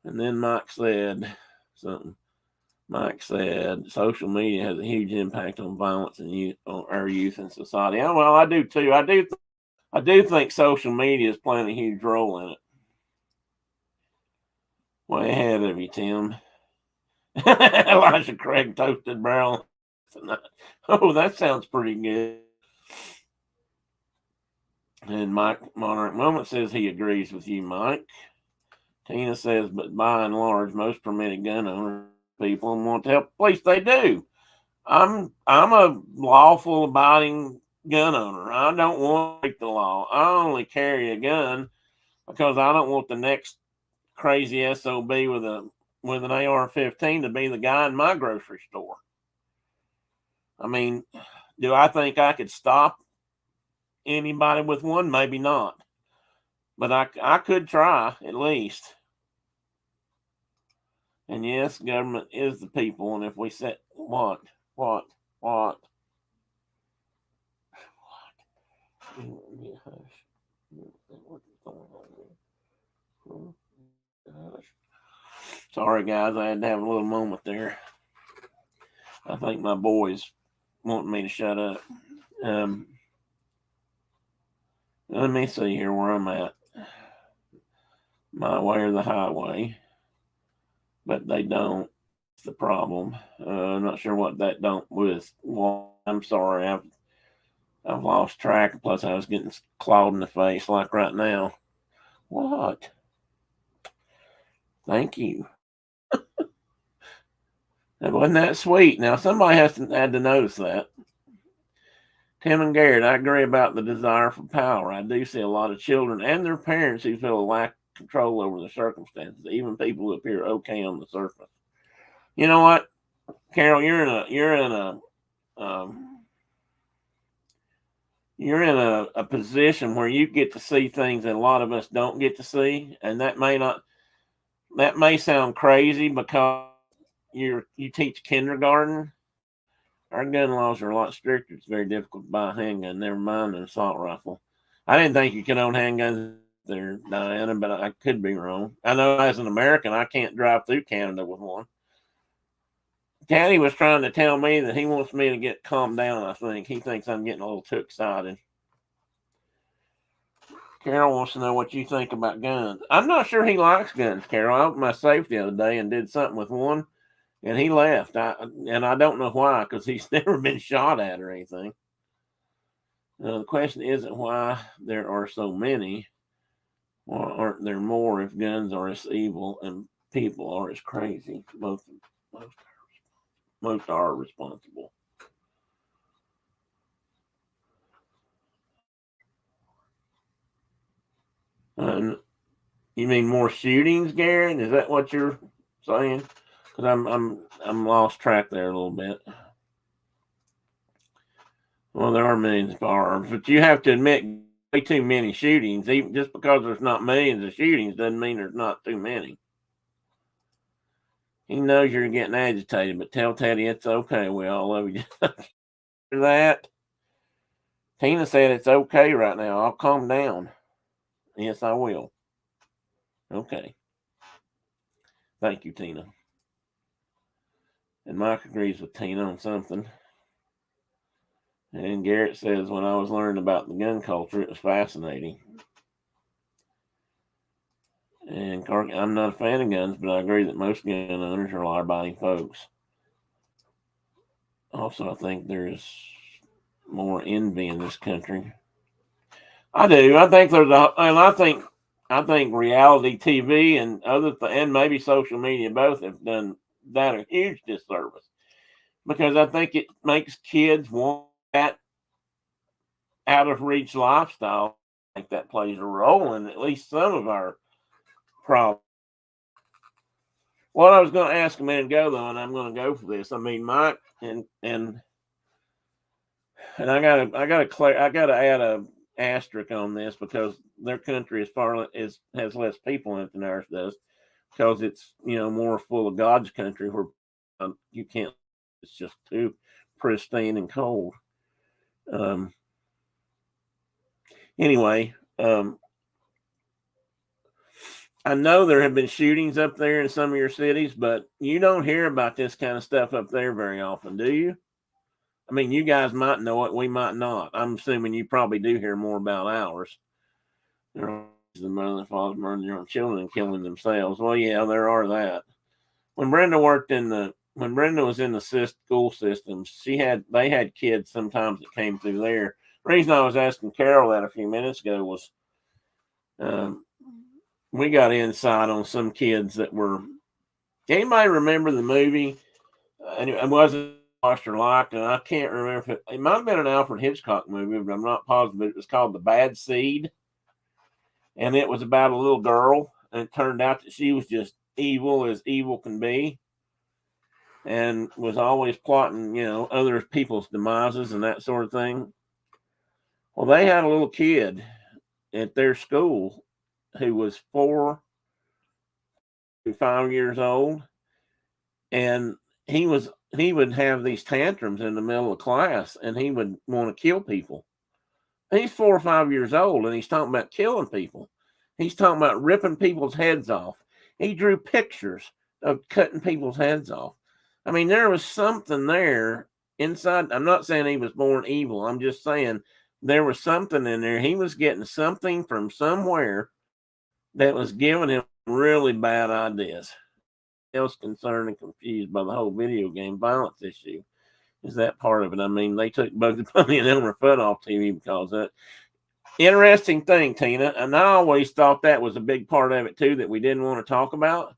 And then Mike said something. Mike said, social media has a huge impact on violence and on our youth and society. Oh, well, I do too. I do think social media is playing a huge role in it. Way ahead of you, Tim. Elijah Craig toasted barrel. Oh, that sounds pretty good. And Mike Monarch Moment says he agrees with you, Mike. Tina says, but by and large, most permitted gun owners people and want to help police. They do. I'm a lawful abiding gun owner. I don't want to break the law. I only carry a gun because I don't want the next crazy SOB with an AR-15 to be the guy in my grocery store. I mean, do I think I could stop anybody with one? Maybe not. But I could try at least. And yes, government is the people. And if we set what? Sorry, guys, I had to have a little moment there. I think my boys wanting me to shut up. Let me see here where I'm at. my way or the highway, but they don't. It's the problem. I'm not sure what that don't with. Well, I'm sorry, I've lost track. Plus, I was getting clawed in the face like right now. What? Thank you. That wasn't that sweet. Now somebody had to notice that. Tim and Garrett, I agree about the desire for power. I do see a lot of children and their parents who feel a lack of control over the circumstances, even people who appear okay on the surface. You know what, Carol, you're in a position where you get to see things that a lot of us don't get to see, and that may sound crazy because you teach kindergarten. Our gun laws are a lot stricter. It's very difficult to buy a handgun, never mind an assault rifle. I didn't think you could own handguns there, Diana, but I could be wrong. I know as an American, I can't drive through Canada with one. Daddy was trying to tell me that he wants me to get calmed down, I think. He thinks I'm getting a little too excited. Carol wants to know what you think about guns. I'm not sure he likes guns, Carol. I opened my safe the other day and did something with one, and he left. I don't know why, because he's never been shot at or anything. The question isn't why there are so many. Why aren't there more if guns are as evil and people are as crazy? Most are responsible. You mean more shootings, Garrett? Is that what you're saying? Because I'm lost track there a little bit. Well, there are millions of firearms, but you have to admit way too many shootings. Even just because there's not millions of shootings doesn't mean there's not too many. He knows you're getting agitated, but tell Teddy it's okay. We all love you. That Tina said it's okay right now. I'll calm down. Yes, I will. Okay. Thank you, Tina. And Mike agrees with Tina on something. And Garrett says, when I was learning about the gun culture, it was fascinating. And I'm not a fan of guns, but I agree that most gun owners are law-abiding folks. Also, I think there's more envy in this country. I do. I think I think reality TV and and maybe social media both have done that a huge disservice, because I think it makes kids want that out of reach lifestyle. I think that plays a role in at least some of our problems. What I was going to ask a minute ago, though, and I'm going to go for this. I mean, Mike and I gotta add a asterisk on this, because their country has less people in it than ours does, because it's more full of God's country, where you can't. It's just too pristine and cold. Anyway, I know there have been shootings up there in some of your cities, but you don't hear about this kind of stuff up there very often, do you? I mean, you guys might know it, we might not. I'm assuming you probably do hear more about ours. The mother and father murdering their own children and killing themselves. Well, yeah, there are that. When Brenda was in the school systems, they had kids sometimes that came through there. The reason I was asking Carol that a few minutes ago was we got insight on some kids that were. Anybody remember the movie? It wasn't watched or liked, and I can't remember if it might have been an Alfred Hitchcock movie, but I'm not positive. It was called The Bad Seed, and it was about a little girl, and it turned out that she was just evil as evil can be, and was always plotting, other people's demises and that sort of thing. Well, they had a little kid at their school who was 4 to 5 years old, and he would have these tantrums in the middle of class, and he would want to kill people. He's 4 or 5 years old, and he's talking about killing people. He's talking about ripping people's heads off. He drew pictures of cutting people's heads off. I mean, there was something there inside. I'm not saying he was born evil. I'm just saying there was something in there. He was getting something from somewhere that was giving him really bad ideas. Else concerned and confused by the whole video game violence issue is that part of it. I mean, they took both the Bunny and Elmer Fudd off TV because of it. Interesting thing, Tina, and I always thought that was a big part of it too that we didn't want to talk about.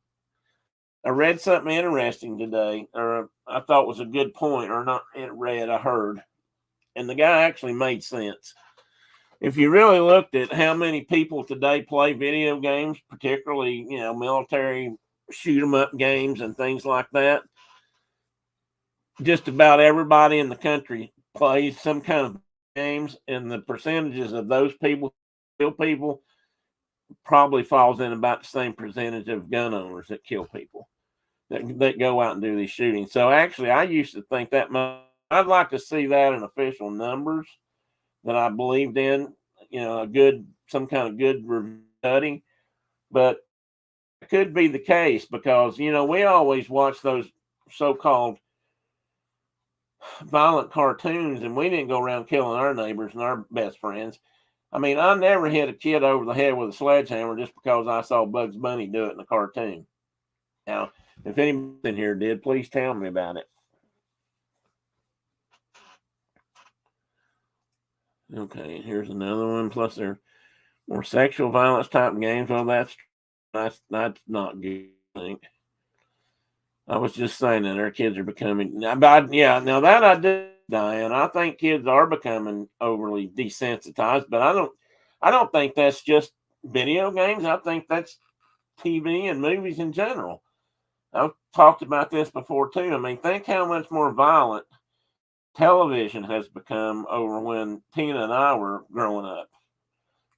I read something interesting today, or I thought was a good point, or not read, I heard, and the guy actually made sense. If you really looked at how many people today play video games, particularly, military shoot 'em up games and things like that, just about everybody in the country plays some kind of games, and the percentages of those people, kill people, probably falls in about the same percentage of gun owners that kill people that go out and do these shootings. So actually, I used to think that I'd like to see that in official numbers that I believed in, some kind of good study, but it could be the case because, we always watch those so-called violent cartoons and we didn't go around killing our neighbors and our best friends. I mean, I never hit a kid over the head with a sledgehammer just because I saw Bugs Bunny do it in a cartoon. Now, if anyone in here did, please tell me about it. Okay, here's another one. Plus, there are more sexual violence type games. Well, that's not good, I think. I was just saying that our kids are becoming. Now that I do, Diane. I think kids are becoming overly desensitized, but I don't think that's just video games. I think that's TV and movies in general. I've talked about this before too. I mean, think how much more violent television has become over when Tina and I were growing up.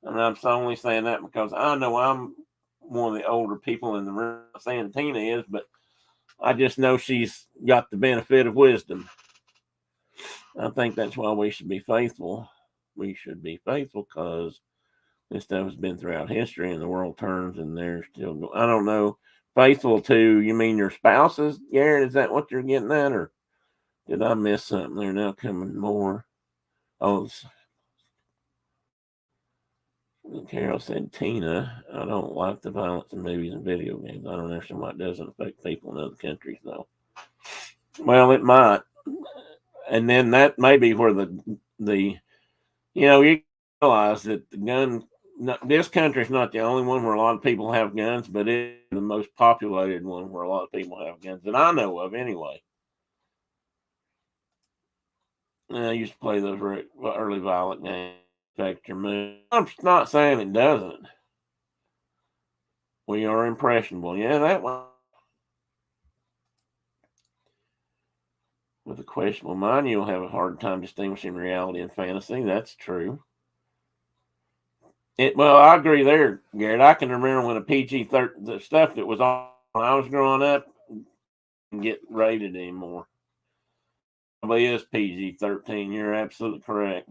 And I'm only saying that because I know I'm one of the older people in the room. I'm saying Tina is, but I just know she's got the benefit of wisdom. I think that's why we should be faithful. We should be faithful because this stuff has been throughout history and the world turns and they're still, I don't know, faithful to, you mean your spouses, Garrett? Is that what you're getting at? Or did I miss something? They're now coming more. Oh, Carol said, Tina, I don't like the violence in movies and video games. I don't understand why it doesn't affect people in other countries, though. Well, it might. And then that may be where you realize that this country's not the only one where a lot of people have guns, but it's the most populated one where a lot of people have guns that I know of anyway. I used to play those early violent games. Affect your mood. I'm not saying it doesn't. We are impressionable. Yeah, that one. With a questionable mind, you'll have a hard time distinguishing reality and fantasy. That's true. Well, I agree there, Garrett. I can remember when a PG-13, the stuff that was on when I was growing up, didn't get rated anymore. Probably is PG-13. You're absolutely correct.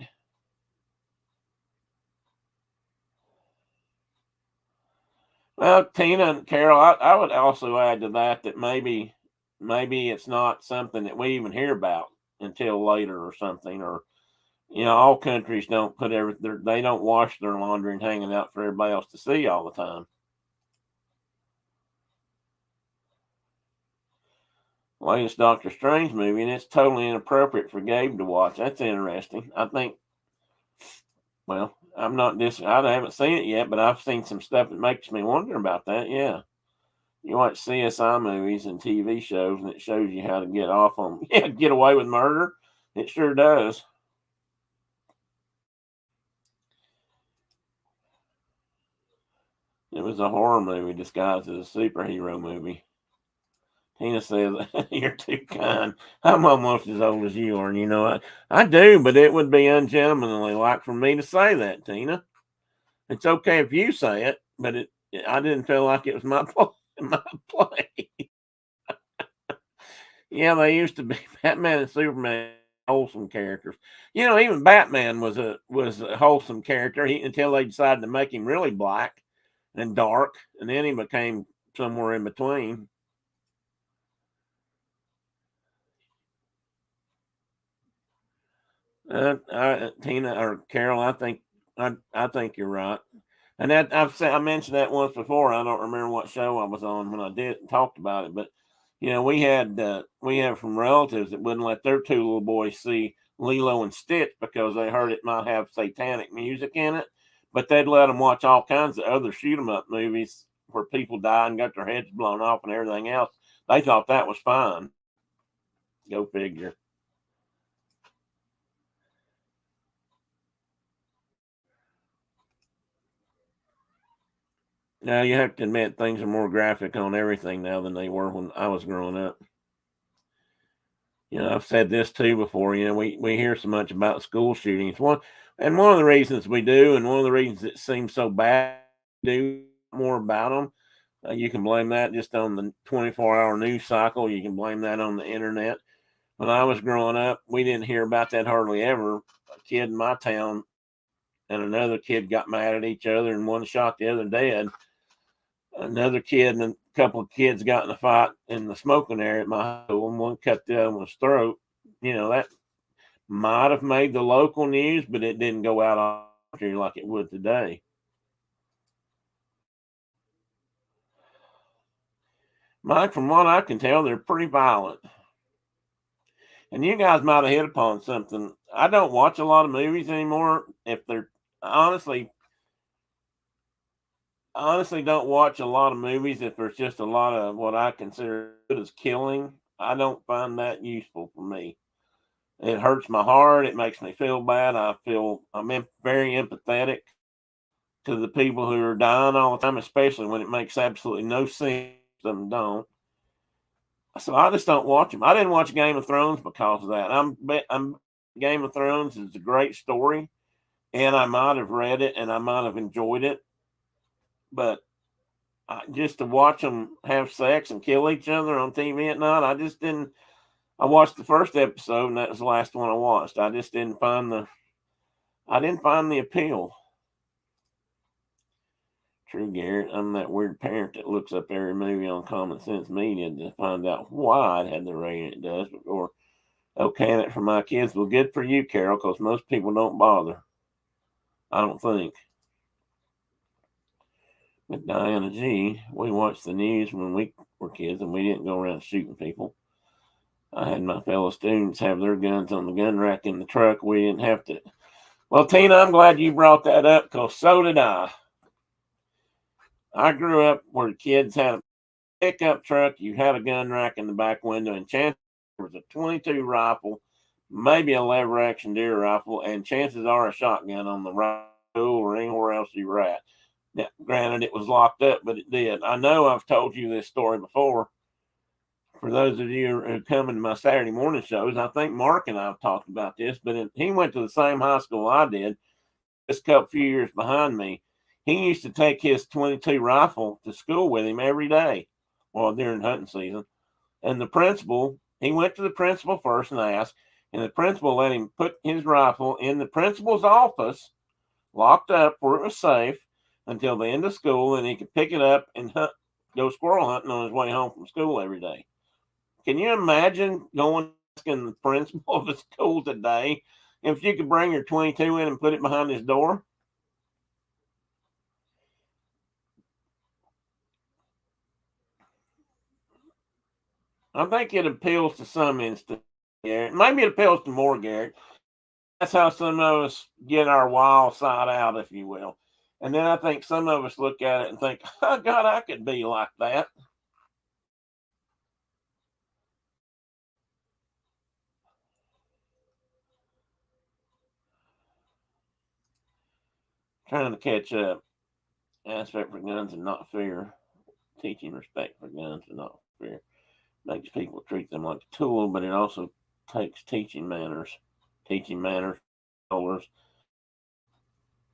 Well, Tina and Carol, I would also add to that maybe it's not something that we even hear about until later or something, or all countries don't put they don't wash their laundry and hang it out for everybody else to see all the time. Latest Doctor Strange movie, and it's totally inappropriate for Gabe to watch. That's interesting. I think. Well, I'm not I haven't seen it yet, but I've seen some stuff that makes me wonder about that. Yeah. You watch CSI movies and TV shows, and it shows you how to get off on, get away with murder. It sure does. It was a horror movie disguised as a superhero movie. Tina says, "You're too kind. I'm almost as old as you are, and I do, but it would be ungentlemanly like for me to say that, Tina. It's okay if you say it, but I didn't feel like it was my my place. Yeah, they used to be Batman and Superman wholesome characters. Even Batman was a wholesome character until they decided to make him really black and dark, and then he became somewhere in between. Tina or Carol, I think you're right. And that I mentioned that once before. I don't remember what show I was on when I did talked about it, but we have some relatives that wouldn't let their two little boys see Lilo and Stitch because they heard it might have satanic music in it, but they'd let them watch all kinds of other shoot 'em up movies where people died and got their heads blown off and everything else. They thought that was fine. Go figure. Now you have to admit things are more graphic on everything now than they were when I was growing up. I've said this too before. We hear so much about school shootings. One of the reasons we do, and one of the reasons it seems so bad to do more about them, you can blame that just on the 24-hour news cycle. You can blame that on the internet. When I was growing up, we didn't hear about that hardly ever. A kid in my town and another kid got mad at each other, and one shot the other dead. Another kid and a couple of kids got in a fight in the smoking area at my school, and one cut the other one's throat. That might have made the local news, but it didn't go out on like it would today. Mike, from what I can tell, they're pretty violent. And you guys might have hit upon something. I don't watch a lot of movies anymore. If they're honestly, honestly don't watch a lot of movies if there's just a lot of what I consider as killing. I don't find that useful for me. It hurts my heart. It makes me feel bad. I'm very empathetic to the people who are dying all the time, especially when it makes absolutely no sense. Some don't. So I just don't watch them. I didn't watch Game of Thrones because of that. I'm Game of Thrones is a great story, and I might have read it and I might have enjoyed it, but just to watch them have sex and kill each other on TV at night, I just didn't. I watched the first episode, and that was the last one I watched. I just didn't find the appeal. True, Garrett. I'm that weird parent that looks up every movie on Common Sense Media to find out why it had the rating it does before okaying it for my kids. Well, good for you, Carol, because most people don't bother. I don't think. But Diana G, we watched the news when we were kids, and we didn't go around shooting people. I had my fellow students have their guns on the gun rack in the truck. We didn't have to. Well, Tina, I'm glad you brought that up because so did I. I grew up where the kids had a pickup truck. You had a gun rack in the back window, and chances there was a 22 rifle, maybe a lever action deer rifle, and chances are a shotgun on the right or anywhere else you were at. Now, granted, it was locked up, but it did. I know I've told you this story before. For those of you who come to my Saturday morning shows, I think Mark and I have talked about this, but he went to the same high school I did, just a couple few years behind me. He used to take his 22 rifle to school with him every day, well, during hunting season. And he went to the principal first and asked, and the principal let him put his rifle in the principal's office, locked up where it was safe until the end of school, and he could pick it up and go squirrel hunting on his way home from school every day. Can you imagine going asking the principal of the school today if you could bring your 22 in and put it behind his door? I think it appeals to some instances, Garrett. Maybe it appeals to more, Garrett. That's how some of us get our wild side out, if you will. And then I think some of us look at it and think, oh, God, I could be like that. Trying to catch up. Aspect for guns and not fear. Teaching respect for guns and not fear. Makes people treat them like a tool, but it also takes teaching manners. Teaching manners, controllers.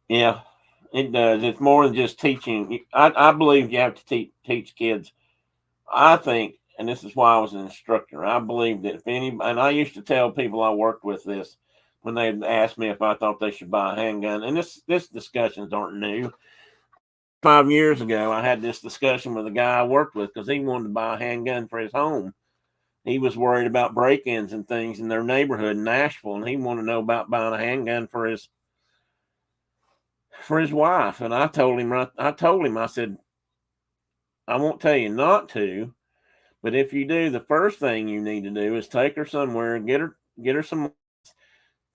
Yeah, it does. It's more than just teaching. I believe you have to teach kids. I think, and this is why I was an instructor. I believe that if any, and I used to tell people I worked with this when they asked me if I thought they should buy a handgun, and this discussions aren't new. 5 years ago, I had this discussion with a guy I worked with because he wanted to buy a handgun for his home. He was worried about break-ins and things in their neighborhood in Nashville, and he wanted to know about buying a handgun for for his wife. And I told him, I said, I won't tell you not to, but if you do, the first thing you need to do is take her somewhere and get her some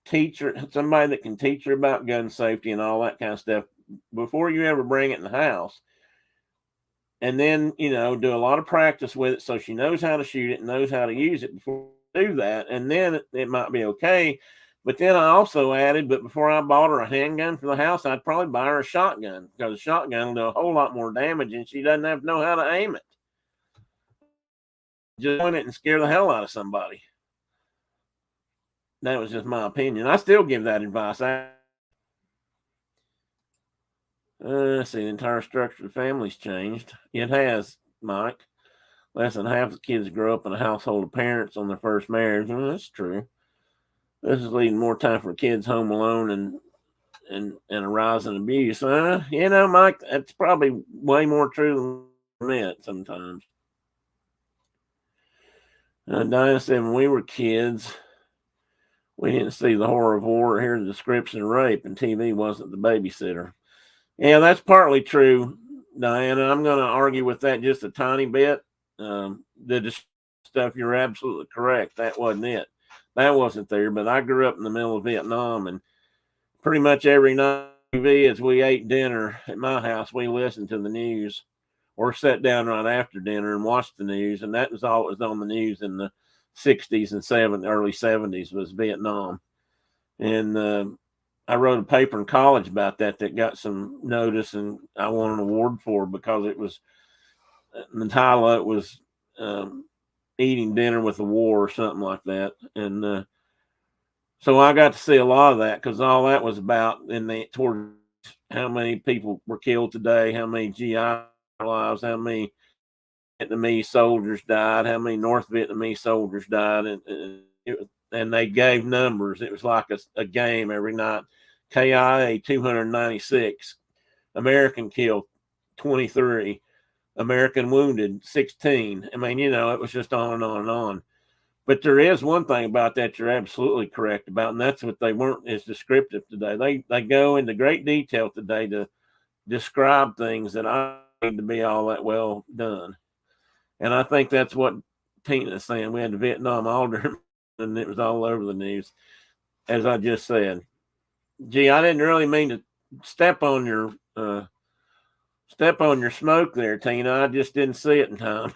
teacher, somebody that can teach her about gun safety and all that kind of stuff before you ever bring it in the house. And then, do a lot of practice with it so she knows how to shoot it and knows how to use it before you do that. And then it might be okay. But then I also added, but before I bought her a handgun for the house, I'd probably buy her a shotgun, because a shotgun will do a whole lot more damage and she doesn't have to know how to aim it. Just point it and scare the hell out of somebody. That was just my opinion. I still give that advice. Let's see, the entire structure of the family's changed. It has, Mike. Less than half the kids grow up in a household of parents on their first marriage. Well, that's true. This is leading more time for kids home alone and a rise in abuse. Mike, that's probably way more true than it sometimes. Diana said, when we were kids, we didn't see the horror of war or hear the description of rape, and TV wasn't the babysitter. Yeah, that's partly true, Diana. I'm going to argue with that just a tiny bit. The stuff, you're absolutely correct. That wasn't it. That wasn't there. But I grew up in the middle of Vietnam, and pretty much every night as we ate dinner at my house, we listened to the news or sat down right after dinner and watched the news. And that was all that was on the news in the 60s and early 70s was Vietnam. And I wrote a paper in college about that got some notice, and I won an award for, because it was, the title was Eating Dinner with the War or something like that. And so I got to see a lot of that, because all that was about toward how many people were killed today, how many GI lives, how many Vietnamese soldiers died, how many North Vietnamese soldiers died, and they gave numbers. It was like a game every night. KIA 296, American killed 23, American wounded 16. I mean, it was just on and on and on. But there is one thing about that you're absolutely correct about, and that's what they weren't as descriptive today. They go into great detail today to describe things that I need to be all that well done. And I think that's what Tina's saying. We had the Vietnam alder, and it was all over the news, as I just said. Gee, I didn't really mean to step on your smoke there, Tina. I just didn't see it in time.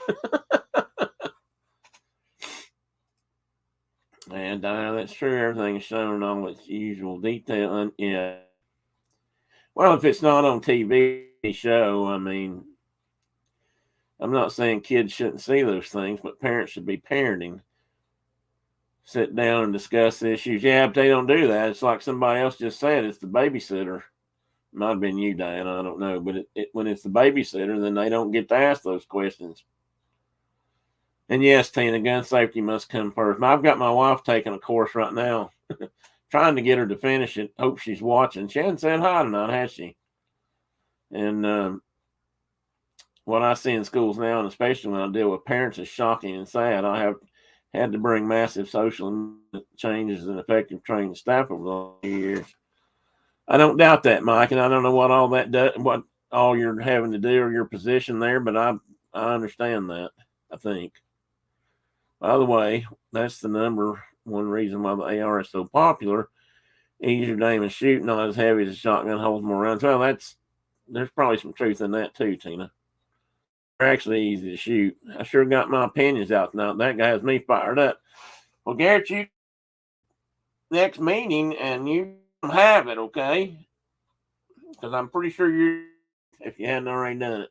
And that's true. Everything is shown in all its usual detail. And yeah. Well, if it's not on TV show, I mean, I'm not saying kids shouldn't see those things, but parents should be parenting. Sit down and discuss issues. Yeah, but they don't do that. It's like somebody else just said, it's the babysitter. Might have been you, Diana, I don't know. But when it's the babysitter, then they don't get to ask those questions. And yes, Tina, gun safety must come first. I've got my wife taking a course right now, trying to get her to finish it. Hope she's watching. She hasn't said hi tonight, has she? And what I see in schools now, and especially when I deal with parents, is shocking and sad. I have had to bring massive social changes and effective training staff over the years. I don't doubt that, Mike, and I don't know what all that does, what all you're having to do or your position there, but I understand that, I think. By the way, that's the number one reason why the AR is so popular. Easier to aim and shoot, not as heavy as a shotgun, holds more rounds. Well, there's probably some truth in that too, Tina. They're actually easy to shoot. I sure got my opinions out now. That guy has me fired up. Well, Garrett, you next meeting and you have it, okay? Because I'm pretty sure if you hadn't already done it.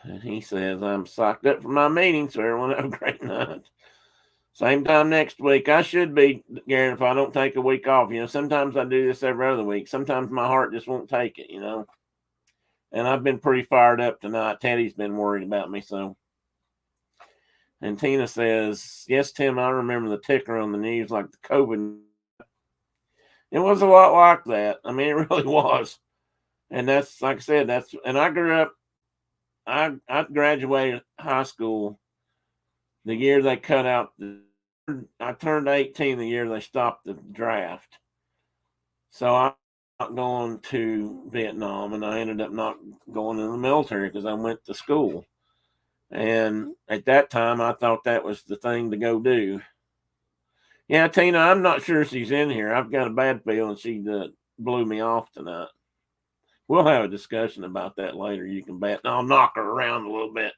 And he says, I'm psyched up for my meeting, so everyone have a great night. Same time next week. I should be, Garrett, if I don't take a week off. Sometimes I do this every other week. Sometimes my heart just won't take it, And I've been pretty fired up tonight. Teddy's been worried about me, so. And Tina says, yes, Tim, I remember the ticker on the news like the COVID. It was a lot like that. I mean, it really was. And that's, like I said, and I grew up, I graduated high school the year they cut out I turned 18 the year they stopped the draft. So I'm not going to Vietnam, and I ended up not going in the military because I went to school. And at that time, I thought that was the thing to go do. Yeah, Tina, I'm not sure she's in here. I've got a bad feeling she blew me off tonight. We'll have a discussion about that later. You can bet. And I'll knock her around a little bit.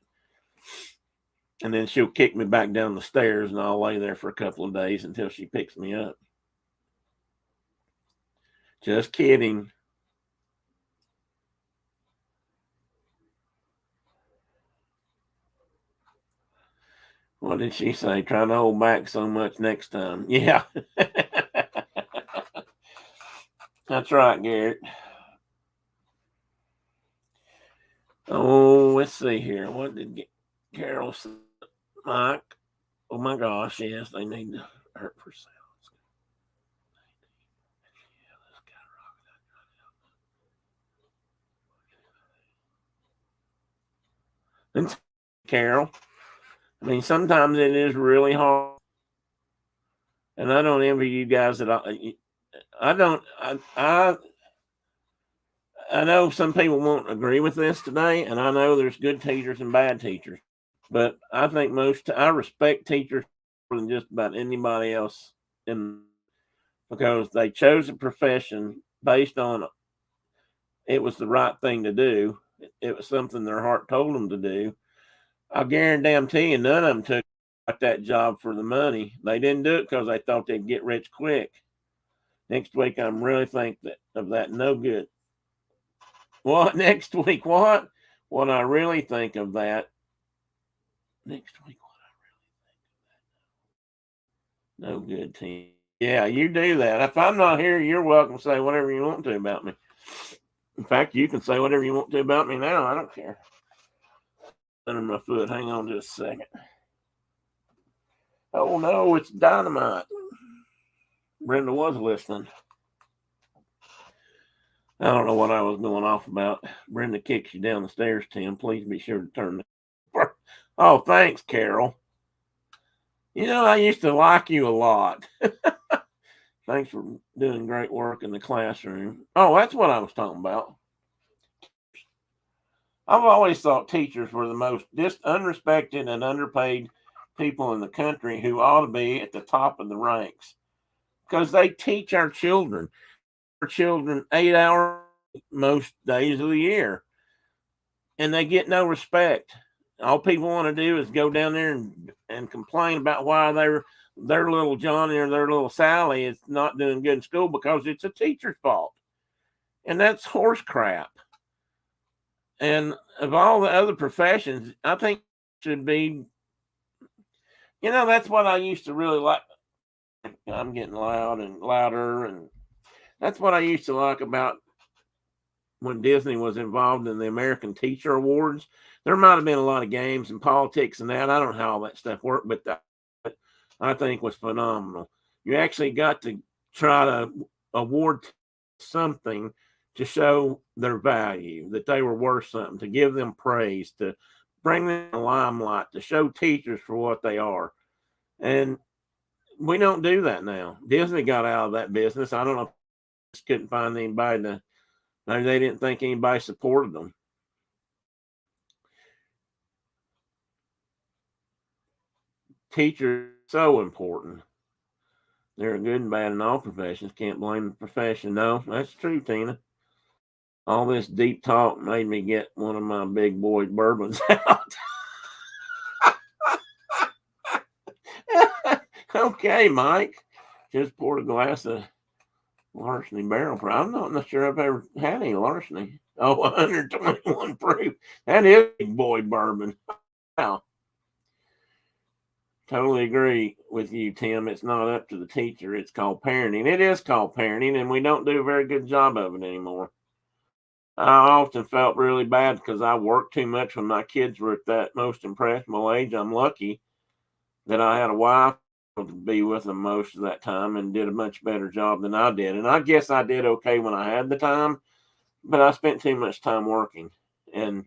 And then she'll kick me back down the stairs, and I'll lay there for a couple of days until she picks me up. Just kidding. What did she say? Trying to hold back so much next time. Yeah. That's right, Garrett. Oh, let's see here. What did Carol say? Mike? Oh my gosh, yes, they need to hurt for sale. And Carol, I mean, sometimes it is really hard, and I don't envy you guys at all. I don't. I know some people won't agree with this today, and I know there's good teachers and bad teachers, but I think I respect teachers more than just about anybody else because they chose a profession based on it was the right thing to do. It was something their heart told them to do. I guarantee you, none of them took that job for the money. They didn't do it because they thought they'd get rich quick. Next week, I'm really think of that no good. What next week? What? What I really think of that next week? What I really think of that? No good team. Yeah, you do that. If I'm not here, you're welcome to say whatever you want to about me. In fact, you can say whatever you want to about me now. I don't care. Under my foot. Hang on just a second. Oh no, it's dynamite. Brenda was listening. I don't know what I was going off about. Brenda kicks you down the stairs, Tim. Please be sure to turn the. Oh, thanks, Carol. You know, I used to like you a lot. Thanks for doing great work in the classroom. Oh, that's what I was talking about. I've always thought teachers were the most unrespected and underpaid people in the country who ought to be at the top of the ranks because they teach our children. Our children 8 hours most days of the year, and they get no respect. All people want to do is go down there and complain about why their little Johnny or their little Sally is not doing good in school because it's a teacher's fault. And that's horse crap. And of all the other professions, I think should be, that's what I used to really like. I'm getting loud and louder, and that's what I used to like about when Disney was involved in the American Teacher Awards. There might have been a lot of games and politics and that. I don't know how all that stuff worked, but that I think was phenomenal. You actually got to try to award something to show their value, that they were worth something, to give them praise, to bring them the limelight, to show teachers for what they are. And we don't do that now. Disney got out of that business. I don't know if they just couldn't find anybody to. Maybe they didn't think anybody supported them. Teachers are so important. They're good and bad in all professions. Can't blame the profession. No, that's true, Tina. All this deep talk made me get one of my big boy bourbons out. Okay, Mike. Just poured a glass of larceny barrel proof. I'm not sure I've ever had any larceny. Oh, 121 proof. That is big boy bourbon. Wow. Totally agree with you, Tim. It's not up to the teacher. It's called parenting. It is called parenting, and we don't do a very good job of it anymore. I often felt really bad because I worked too much when my kids were at that most impressionable age. I'm lucky that I had a wife to be with them most of that time and did a much better job than I did. And I guess I did okay when I had the time, but I spent too much time working. And,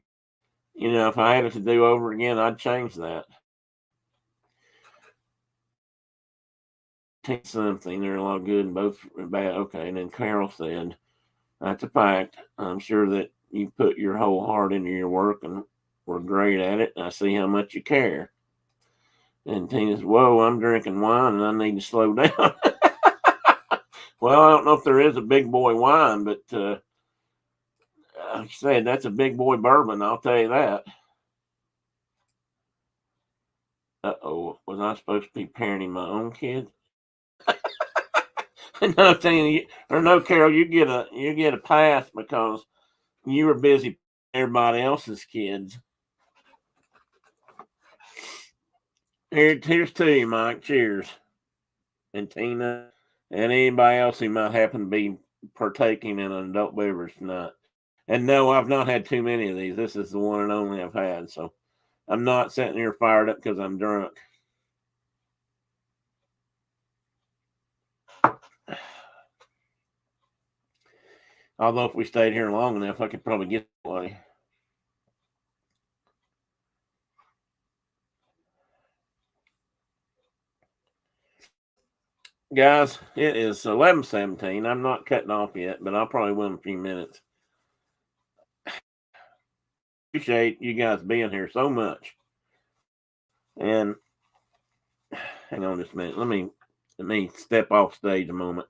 if I had it to do over again, I'd change that. something. They're a lot good and both bad. Okay. And then Carol said, that's a fact. I'm sure that you put your whole heart into your work and we're great at it. I see how much you care. And Tina said, whoa, I'm drinking wine and I need to slow down. Well, I don't know if there is a big boy wine, but like I said, that's a big boy bourbon. I'll tell you that. Uh-oh, was I supposed to be parenting my own kids? No, Tina, no, Carol, you get a pass because you were busy everybody else's kids. Here's to you, Mike. Cheers. And Tina and anybody else who might happen to be partaking in an adult beverage tonight. And no, I've not had too many of these. This is the one and only I've had. So I'm not sitting here fired up because I'm drunk. Although if we stayed here long enough, I could probably get away. Guys, it is 11:17. I'm not cutting off yet, but I'll probably win a few minutes. Appreciate you guys being here so much. And hang on just a minute. Let me step off stage a moment.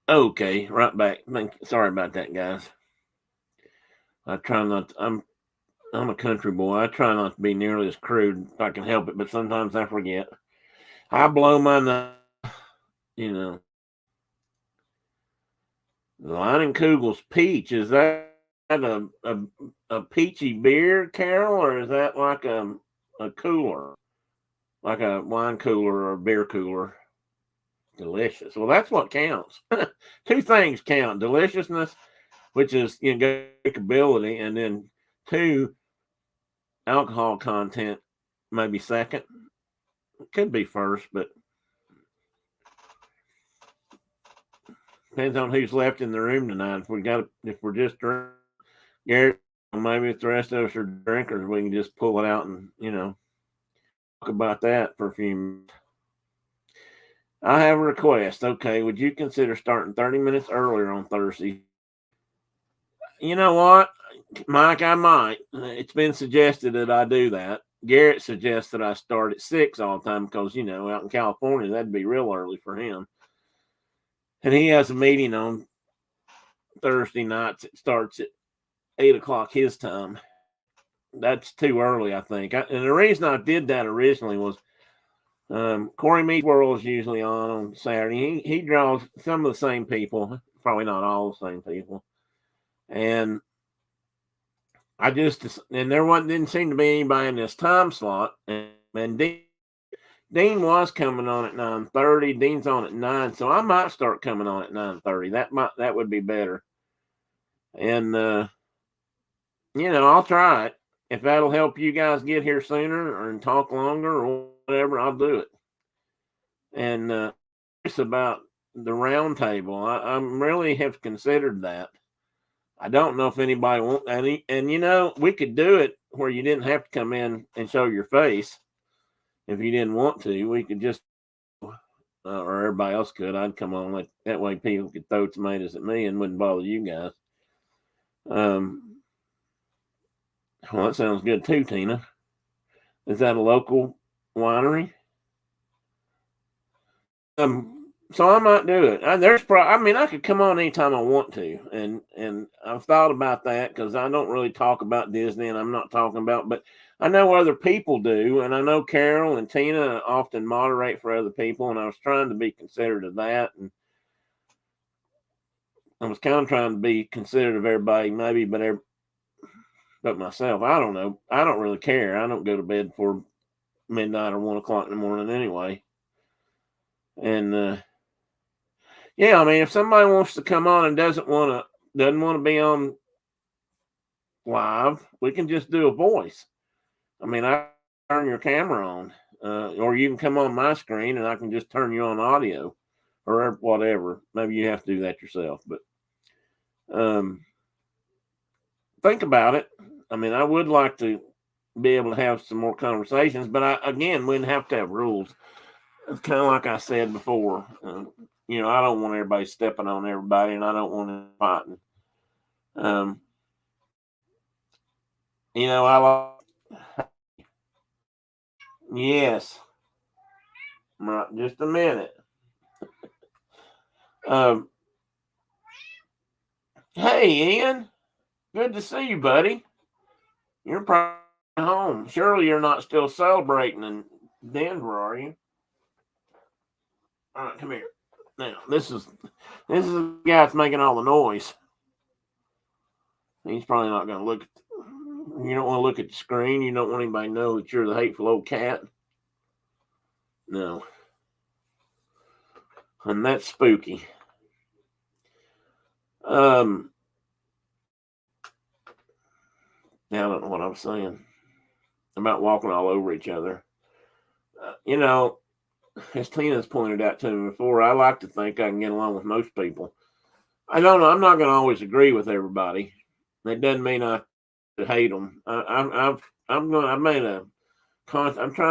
Okay, right back. Sorry about that, guys. I try not to, I'm a country boy. I try not to be nearly as crude if I can help it, but sometimes I forget. I blow my nose, you know. Leinenkugel's peach, is that a peachy beer, Carol, or is that like a cooler? Like a wine cooler or a beer cooler? Delicious. Well, that's what counts. Two things count: deliciousness, which is drinkability, and then two, alcohol content, maybe second. It could be first, but depends on who's left in the room tonight. If we're just drinking, Garrett, maybe if the rest of us are drinkers, we can just pull it out and talk about that for a few minutes. I have a request. Okay, would you consider starting 30 minutes earlier on Thursday? You know what, Mike, I might. It's been suggested that I do that. Garrett suggests that I start at 6 all the time because, out in California, that'd be real early for him. And he has a meeting on Thursday nights. It starts at 8 o'clock his time. That's too early, I think. And the reason I did that originally was Corey Mead World is usually on Saturday. He draws some of the same people, probably not all the same people. And there didn't seem to be anybody in this time slot. And Dean was coming on at 9:30. Dean's on at 9, so I might start coming on at 9:30. That would be better. And I'll try it. If that'll help you guys get here sooner or talk longer or whatever, I'll do it. And it's about the round table. I really have considered that. I don't know if anybody wants any, and we could do it where you didn't have to come in and show your face if you didn't want to. We could just, or everybody else could. I'd come on that way. People could throw tomatoes at me and wouldn't bother you guys. Well, that sounds good too, Tina. Is that a local winery? So I might do it. I could come on anytime I want to, and I've thought about that because I don't really talk about Disney, and I'm not talking about, but I know other people do, and I know Carol and Tina often moderate for other people, and I was trying to be considerate of that, and I was kind of trying to be considerate of everybody, maybe, but myself. I don't know. I don't really care. I don't go to bed before midnight or 1 o'clock in the morning anyway. And yeah, I mean, if somebody wants to come on and doesn't want to be on live, we can just do a voice. I mean, I turn your camera on, or you can come on my screen and I can just turn you on audio or whatever. Maybe you have to do that yourself, but think about it. I mean, I would like to be able to have some more conversations, but I, again, wouldn't have to have rules. It's kind of like I said before. I don't want everybody stepping on everybody, and I don't want to fighting. I like. Yes. Right, just a minute. Hey, Ian. Good to see you, buddy. You're probably home. Surely you're not still celebrating in Denver, are you? All right, come here. Now, this is the guy that's making all the noise. He's probably not going to look. You don't want to look at the screen. You don't want anybody to know that you're the hateful old cat. No. And that's spooky. Now I don't know what I was saying about walking all over each other. As Tina's pointed out to me before, I like to think I can get along with most people. I don't know. I'm not going to always agree with everybody. That doesn't mean I hate them. I'm trying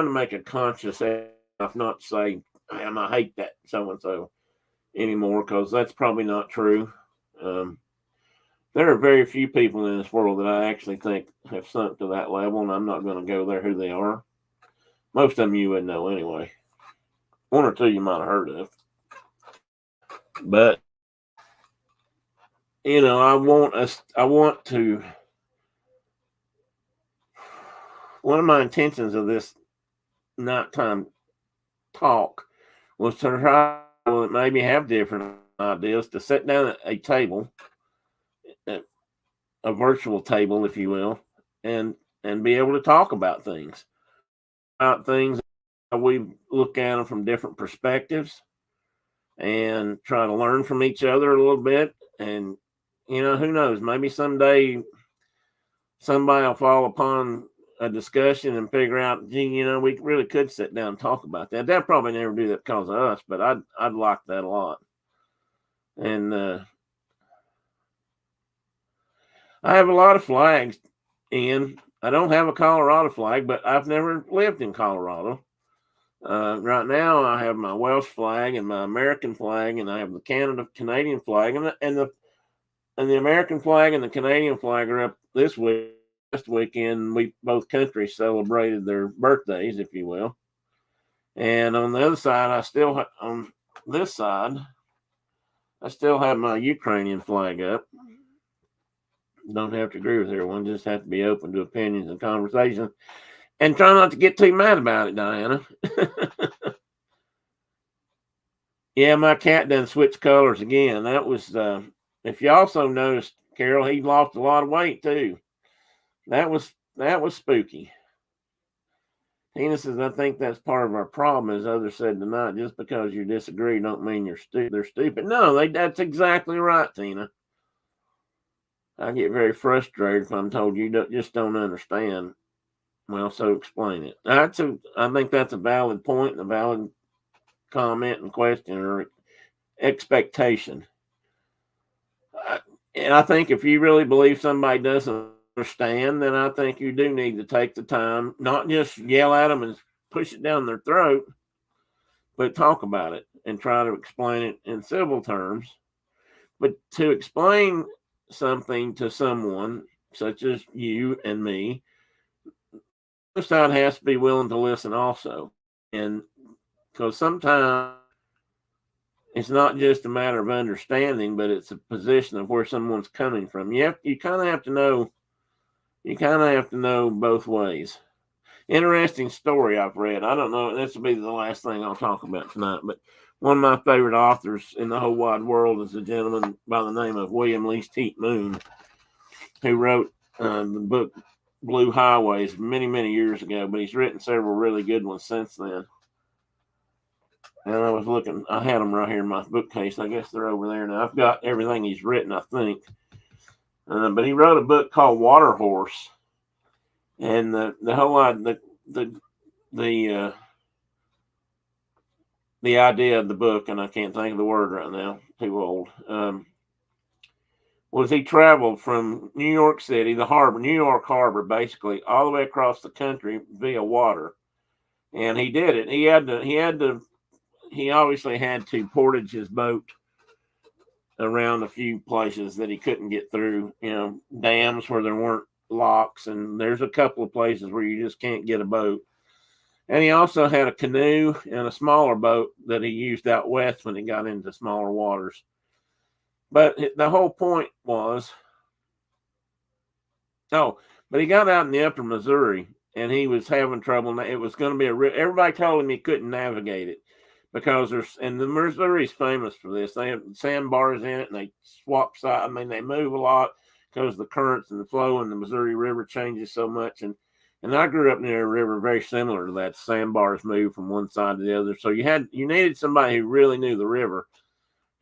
to make a conscious effort not to say I hate that so and so anymore, because that's probably not true. There are very few people in this world that I actually think have sunk to that level, and I'm not going to go there who they are. Most of them you wouldn't know anyway. One or two you might have heard of. But I want to. One of my intentions of this nighttime talk was to try to maybe have different ideas, to sit down at a table, a virtual table, if you will, and be able to talk about things. We look at them from different perspectives and try to learn from each other a little bit. And, who knows, maybe someday somebody will fall upon a discussion and figure out, gee, we really could sit down and talk about that. They'll probably never do that because of us, but I'd like that a lot. And I have a lot of flags, Ian. I don't have a Colorado flag, but I've never lived in Colorado. Right now, I have my Welsh flag and my American flag, and I have the Canadian flag, and the American flag and the Canadian flag are up this week. Last weekend, both countries celebrated their birthdays, if you will. And on the other side, on this side, I still have my Ukrainian flag up. Don't have to agree with everyone; just have to be open to opinions and conversations, and try not to get too mad about it, Diana. Yeah, my cat done switched colors again. That was, if you also noticed, Carol, he lost a lot of weight too. That was spooky. Tina says, I think that's part of our problem, as others said tonight. Just because you disagree don't mean they're stupid. No, that's exactly right, Tina. I get very frustrated if I'm told you just don't understand. Well, so explain it. I think that's a valid point and a valid comment and question or expectation. And I think if you really believe somebody doesn't understand, then I think you do need to take the time, not just yell at them and push it down their throat, but talk about it and try to explain it in civil terms. But to explain something to someone such as you and me, the side has to be willing to listen also. And because sometimes it's not just a matter of understanding, but it's a position of where someone's coming from. You kind of have to know both ways. Interesting story I've read. I don't know, this will be the last thing I'll talk about tonight, but one of my favorite authors in the whole wide world is a gentleman by the name of William Least Heat Moon, who wrote the book Blue Highways many, many years ago, but he's written several really good ones since then. And I was looking, I had them right here in my bookcase. I guess they're over there now. I've got everything he's written, I think. But he wrote a book called Water Horse. And the whole the the idea of the book, and I can't think of the word right now. Too old. Was he traveled from New York City, the harbor, New York Harbor, basically all the way across the country via water, and he did it. He obviously had to portage his boat around a few places that he couldn't get through, dams where there weren't locks, and there's a couple of places where you just can't get a boat. And he also had a canoe and a smaller boat that he used out west when he got into smaller waters. But the whole point was, but he got out in the upper Missouri and he was having trouble. It was going to be everybody told him he couldn't navigate it because and the Missouri's famous for this. They have sandbars in it and they swap side. I mean, they move a lot because the currents and the flow in the Missouri River changes so much. And I grew up near a river very similar to that. Sandbars move from one side to the other. So you needed somebody who really knew the river.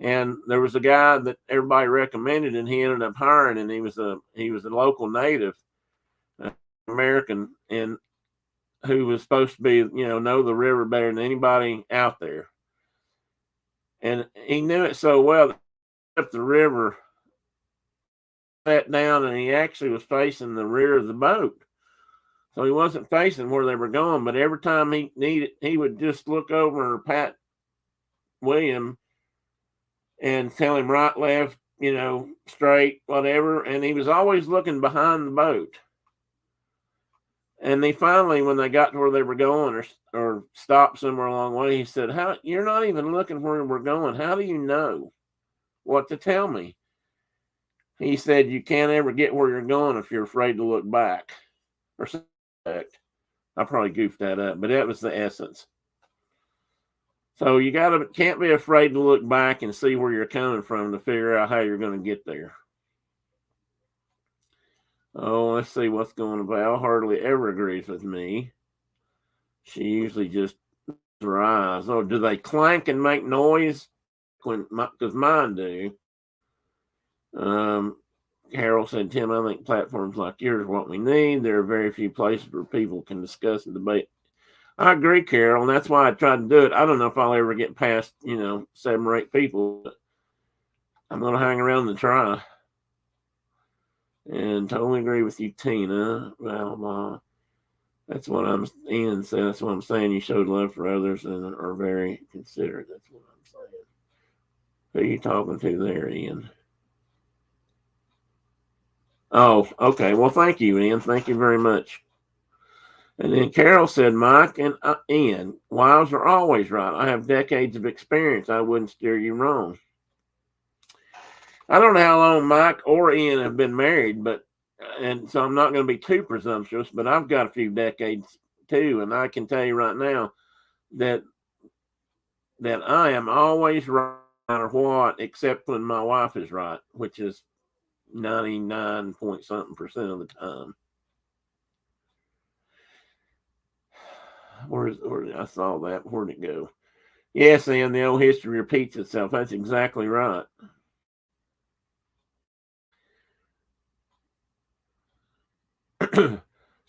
And there was a guy that everybody recommended, and he ended up hiring, and he was a local native American, and who was supposed to be, know the river better than anybody out there. And he knew it so well that up the river, sat down, and he actually was facing the rear of the boat. So he wasn't facing where they were going, but every time he needed, he would just look over and pat William and tell him right, left, straight, whatever. And he was always looking behind the boat. And they finally, when they got to where they were going or stopped somewhere along the way, he said, you're not even looking where we're going. How do you know what to tell me? He said, you can't ever get where you're going if you're afraid to look back. Or something like that. I probably goofed that up, but that was the essence. So you can't be afraid to look back and see where you're coming from to figure out how you're going to get there. Oh, let's see what's going on. Val hardly ever agrees with me. She usually just her eyes. Oh, do they clank and make noise? Because mine do. Carol said, Tim, I think platforms like yours are what we need. There are very few places where people can discuss and debate. I agree, Carol, and that's why I tried to do it. I don't know if I'll ever get past, 7 or 8 people, but I'm going to hang around and try. And totally agree with you, Tina. Well, that's what Ian said. That's what I'm saying. You showed love for others and are very considerate. That's what I'm saying. Who are you talking to there, Ian? Oh, okay. Well, thank you, Ian. Thank you very much. And then Carol said, Mike and Ian, wives are always right. I have decades of experience. I wouldn't steer you wrong. I don't know how long Mike or Ian have been married, and so I'm not going to be too presumptuous, but I've got a few decades too. And I can tell you right now that I am always right no matter what, except when my wife is right, which is 99 point something % of the time. Where I saw that. Where'd it go? Yes, and the old history repeats itself. That's exactly right.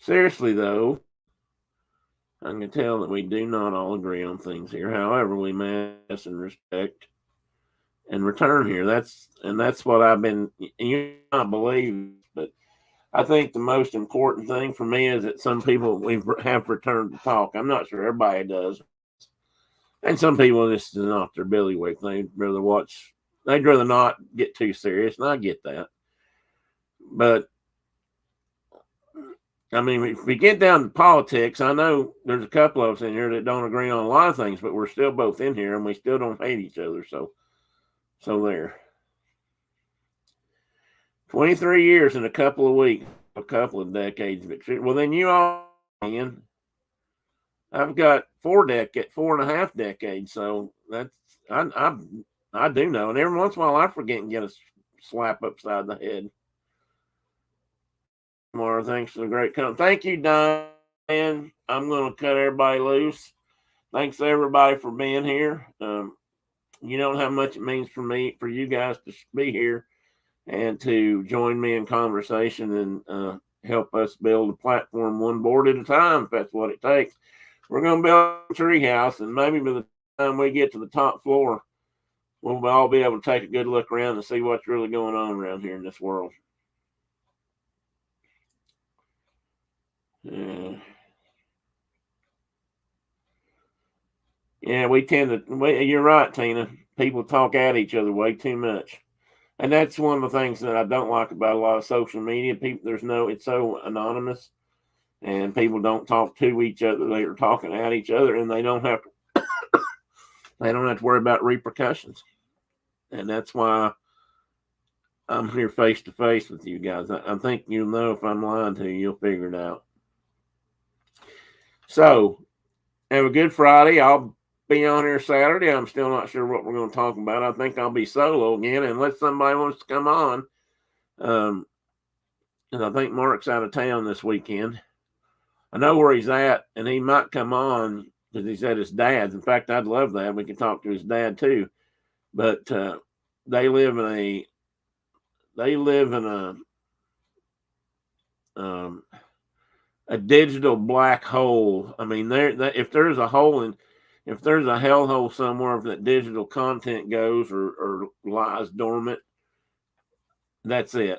Seriously, though, I can tell that we do not all agree on things here. However, we must and respect and return here. That's what I've been. You not believe, but I think the most important thing for me is that some people we have returned to talk. I'm not sure everybody does, and some people this is not their bailiwick. They'd rather watch. They'd rather not get too serious, and I get that. But I mean, if we get down to politics, I know there's a couple of us in here that don't agree on a lot of things, but we're still both in here, and we still don't hate each other. So there. 23 years in a couple of weeks, a couple of decades of experience. Well, then you all, Ian. I've got 4.5 decades. So that's I do know, and every once in a while I forget and get a slap upside the head. Mara, thanks for the great comment. Thank you, Diane. I'm going to cut everybody loose. Thanks everybody for being here. You know how much it means for you guys to be here and to join me in conversation and help us build a platform one board at a time, if that's what it takes. We're going to build a tree house, and maybe by the time we get to the top floor, we'll all be able to take a good look around and see what's really going on around here in this world. Yeah, we tend to. You're right, Tina. People talk at each other way too much, and that's one of the things that I don't like about a lot of social media. It's so anonymous, and people don't talk to each other. They are talking at each other, and they don't have to worry about repercussions. And that's why I'm here face to face with you guys. I think you'll know if I'm lying to you. You'll figure it out. So, have a good Friday. I'll be on here Saturday. I'm still not sure what we're going to talk about. I think I'll be solo again unless somebody wants to come on. And I think Mark's out of town this weekend. I know where he's at, and he might come on because he's at his dad's. In fact, I'd love that. We can talk to his dad too. But they live in a digital black hole. I mean, if there's a hellhole somewhere if that digital content goes or lies dormant, that's it.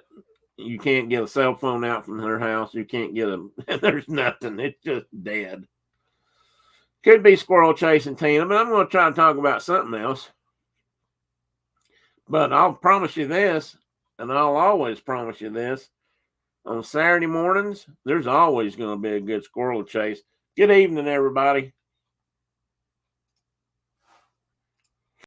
You can't get a cell phone out from their house. You can't get them. There's nothing. It's just dead. Could be squirrel chasing Tina, but I'm going to try to talk about something else. But I'll promise you this, and I'll always promise you this. On Saturday mornings, there's always going to be a good squirrel chase. Good evening, everybody.